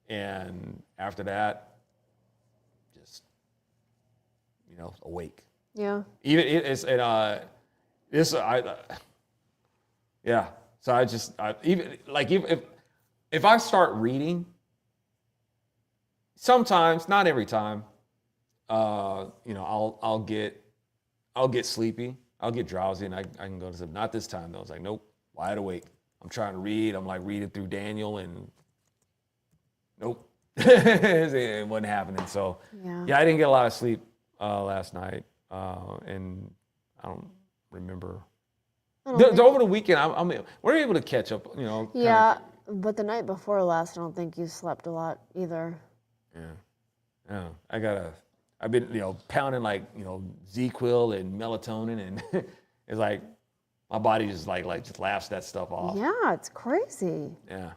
and after that, just, you know, awake. Yeah. Even yeah. So if I start reading, sometimes, not every time, you know, I'll get sleepy, I'll get drowsy, and I can go to sleep. Not this time though. It's like, nope, wide awake. I'm trying to read. I'm like reading through Daniel, and nope, it wasn't happening. So yeah, I didn't get a lot of sleep last night, and I don't remember. Over the weekend, we're able to catch up, you know. Yeah, but the night before last, I don't think you slept a lot either. Yeah. I've been, you know, pounding like, you know, Z-Quil and melatonin, and it's like my body just just laughs that stuff off. Yeah, it's crazy. Yeah.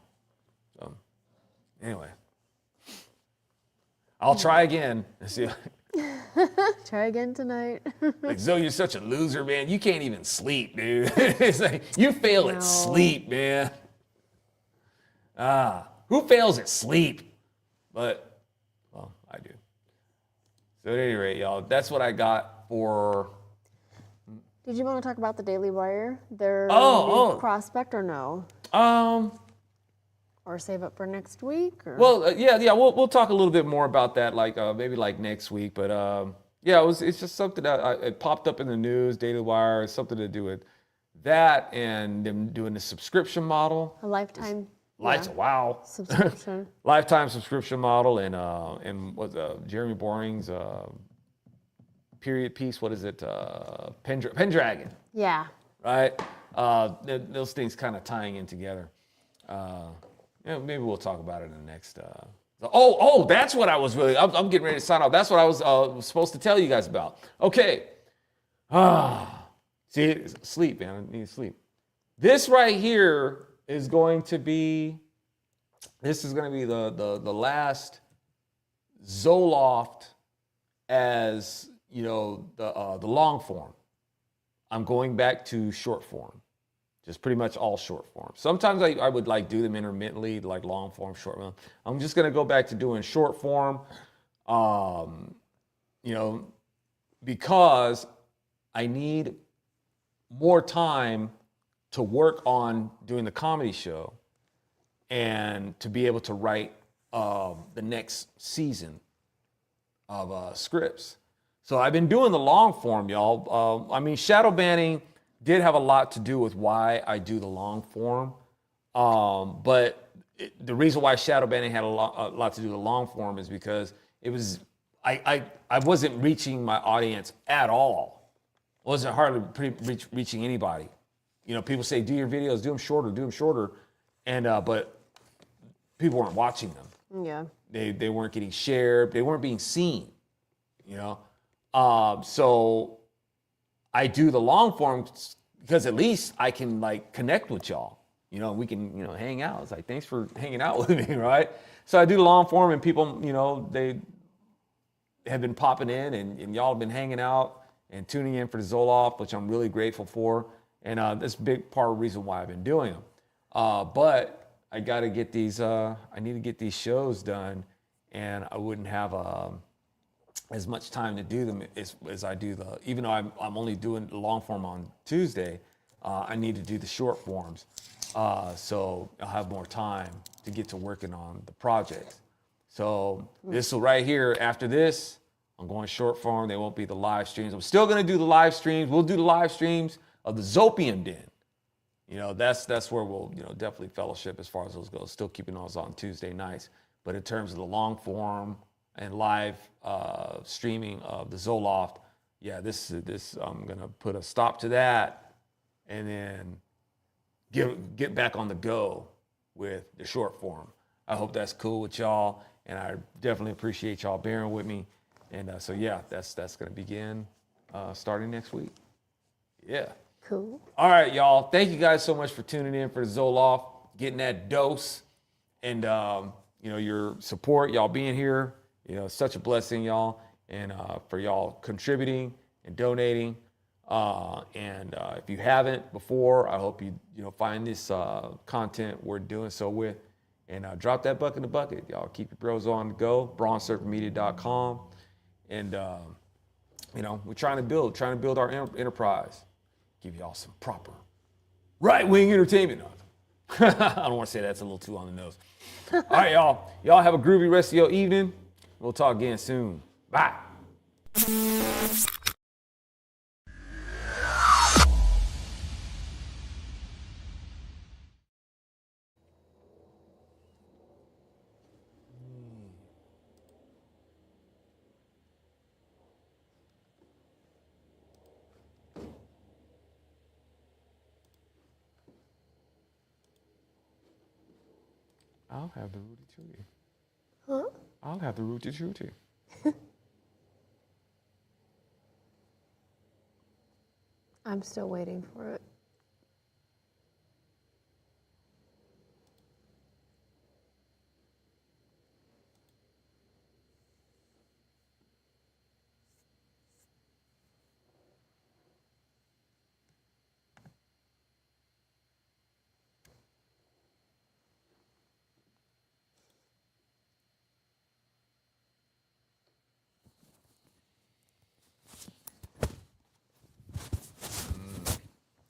So anyway, I'll try again and see. Try again tonight. Like, Zo, you're such a loser, man. You can't even sleep, dude. It's like, you fail at sleep, man. Who fails at sleep? But, well, I do. So at any rate, y'all, that's what I got for... Did you want to talk about the Daily Wire? Their new prospect or no? Or save it for next week? Or? Well, yeah, we'll talk a little bit more about that, maybe next week. But yeah, it's just something that it popped up in the news, Daily Wire. It's something to do with that and them doing the subscription model. A lifetime. Wow. Subscription. Lifetime subscription model, and what Jeremy Boring's period piece? What is it? Pendragon. Yeah. Right. Those things kind of tying in together. Yeah, maybe we'll talk about it in the next. That's what I was really. I'm getting ready to sign off. That's what I was supposed to tell you guys about. Okay. See, sleep, man. I need sleep. This right here is going to be. This is going to be the last Zo Loft as, you know, the long form. I'm going back to short form. Just pretty much all short form. Sometimes I would do them intermittently, like long form, short form. I'm just gonna go back to doing short form, you know, because I need more time to work on doing the comedy show and to be able to write the next season of scripts. So I've been doing the long form, y'all. I mean, shadow banning did have a lot to do with why I do the long form. But the reason why shadow banning had a lot to do with the long form is because it was, I wasn't reaching my audience at all. I wasn't hardly reaching anybody. You know, people say, do your videos, do them shorter. And, but people weren't watching them. Yeah. They weren't getting shared. They weren't being seen, you know? So I do the long form because at least I can like connect with y'all. You know, we can, you know, hang out. It's like, thanks for hanging out with me, right? So I do the long form and people, you know, they have been popping in and y'all have been hanging out and tuning in for the Zo Loft, which I'm really grateful for. And that's a big part of the reason why I've been doing them. But I got to get these, I need to get these shows done, and I wouldn't have as much time to do them as I do even though I'm only doing the long form on Tuesday, I need to do the short forms. So I'll have more time to get to working on the projects. So this will right here, after this, I'm going short form. They won't be the live streams. I'm still going to do the live streams. We'll do the live streams of the Zopium Den. You know, that's where we'll, you know, definitely fellowship as far as those go. Still keeping those on Tuesday nights. But in terms of the long form and live streaming of the Zo Loft, yeah, this I'm gonna put a stop to that, and then get back on the go with the short form. I hope that's cool with y'all, and I definitely appreciate y'all bearing with me. And so yeah, that's gonna begin starting next week. Yeah. Cool. All right, y'all. Thank you guys so much for tuning in for the Zo Loft, getting that dose, and you know, your support, y'all being here. You know, it's such a blessing, y'all, and for y'all contributing and donating. And if you haven't before, I hope you find this content worth doing so with, and drop that buck in the bucket, y'all. Keep your bros on the go. BronzeSerpentMedia.com, and you know, we're trying to build our enterprise. Give y'all some proper right-wing entertainment. I don't want to say that's a little too on the nose. All right, y'all. Y'all have a groovy rest of your evening. We'll talk again soon. Bye. I'll have the Rudy Tooty. Huh? I'll have the Rudy Tooty. I'm still waiting for it.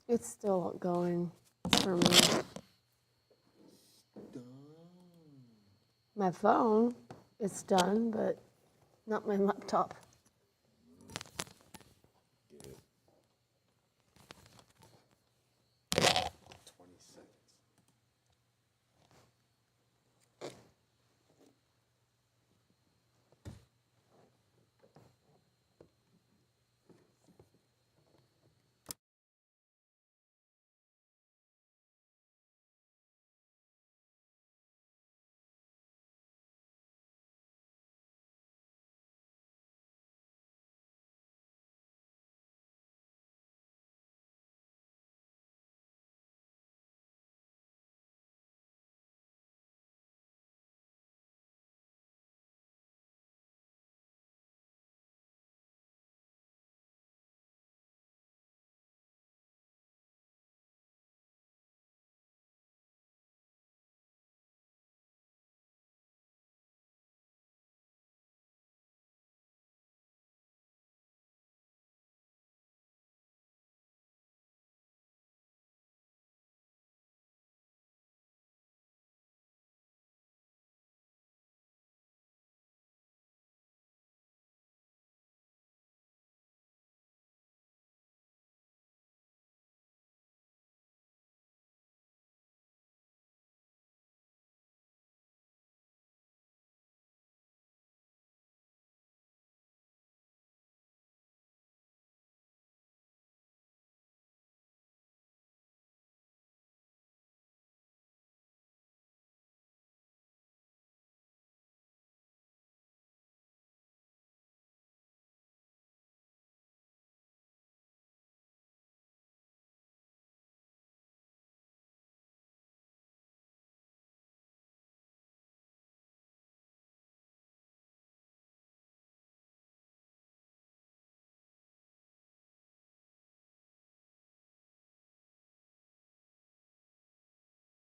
It's still going for me. My phone is done, but not my laptop.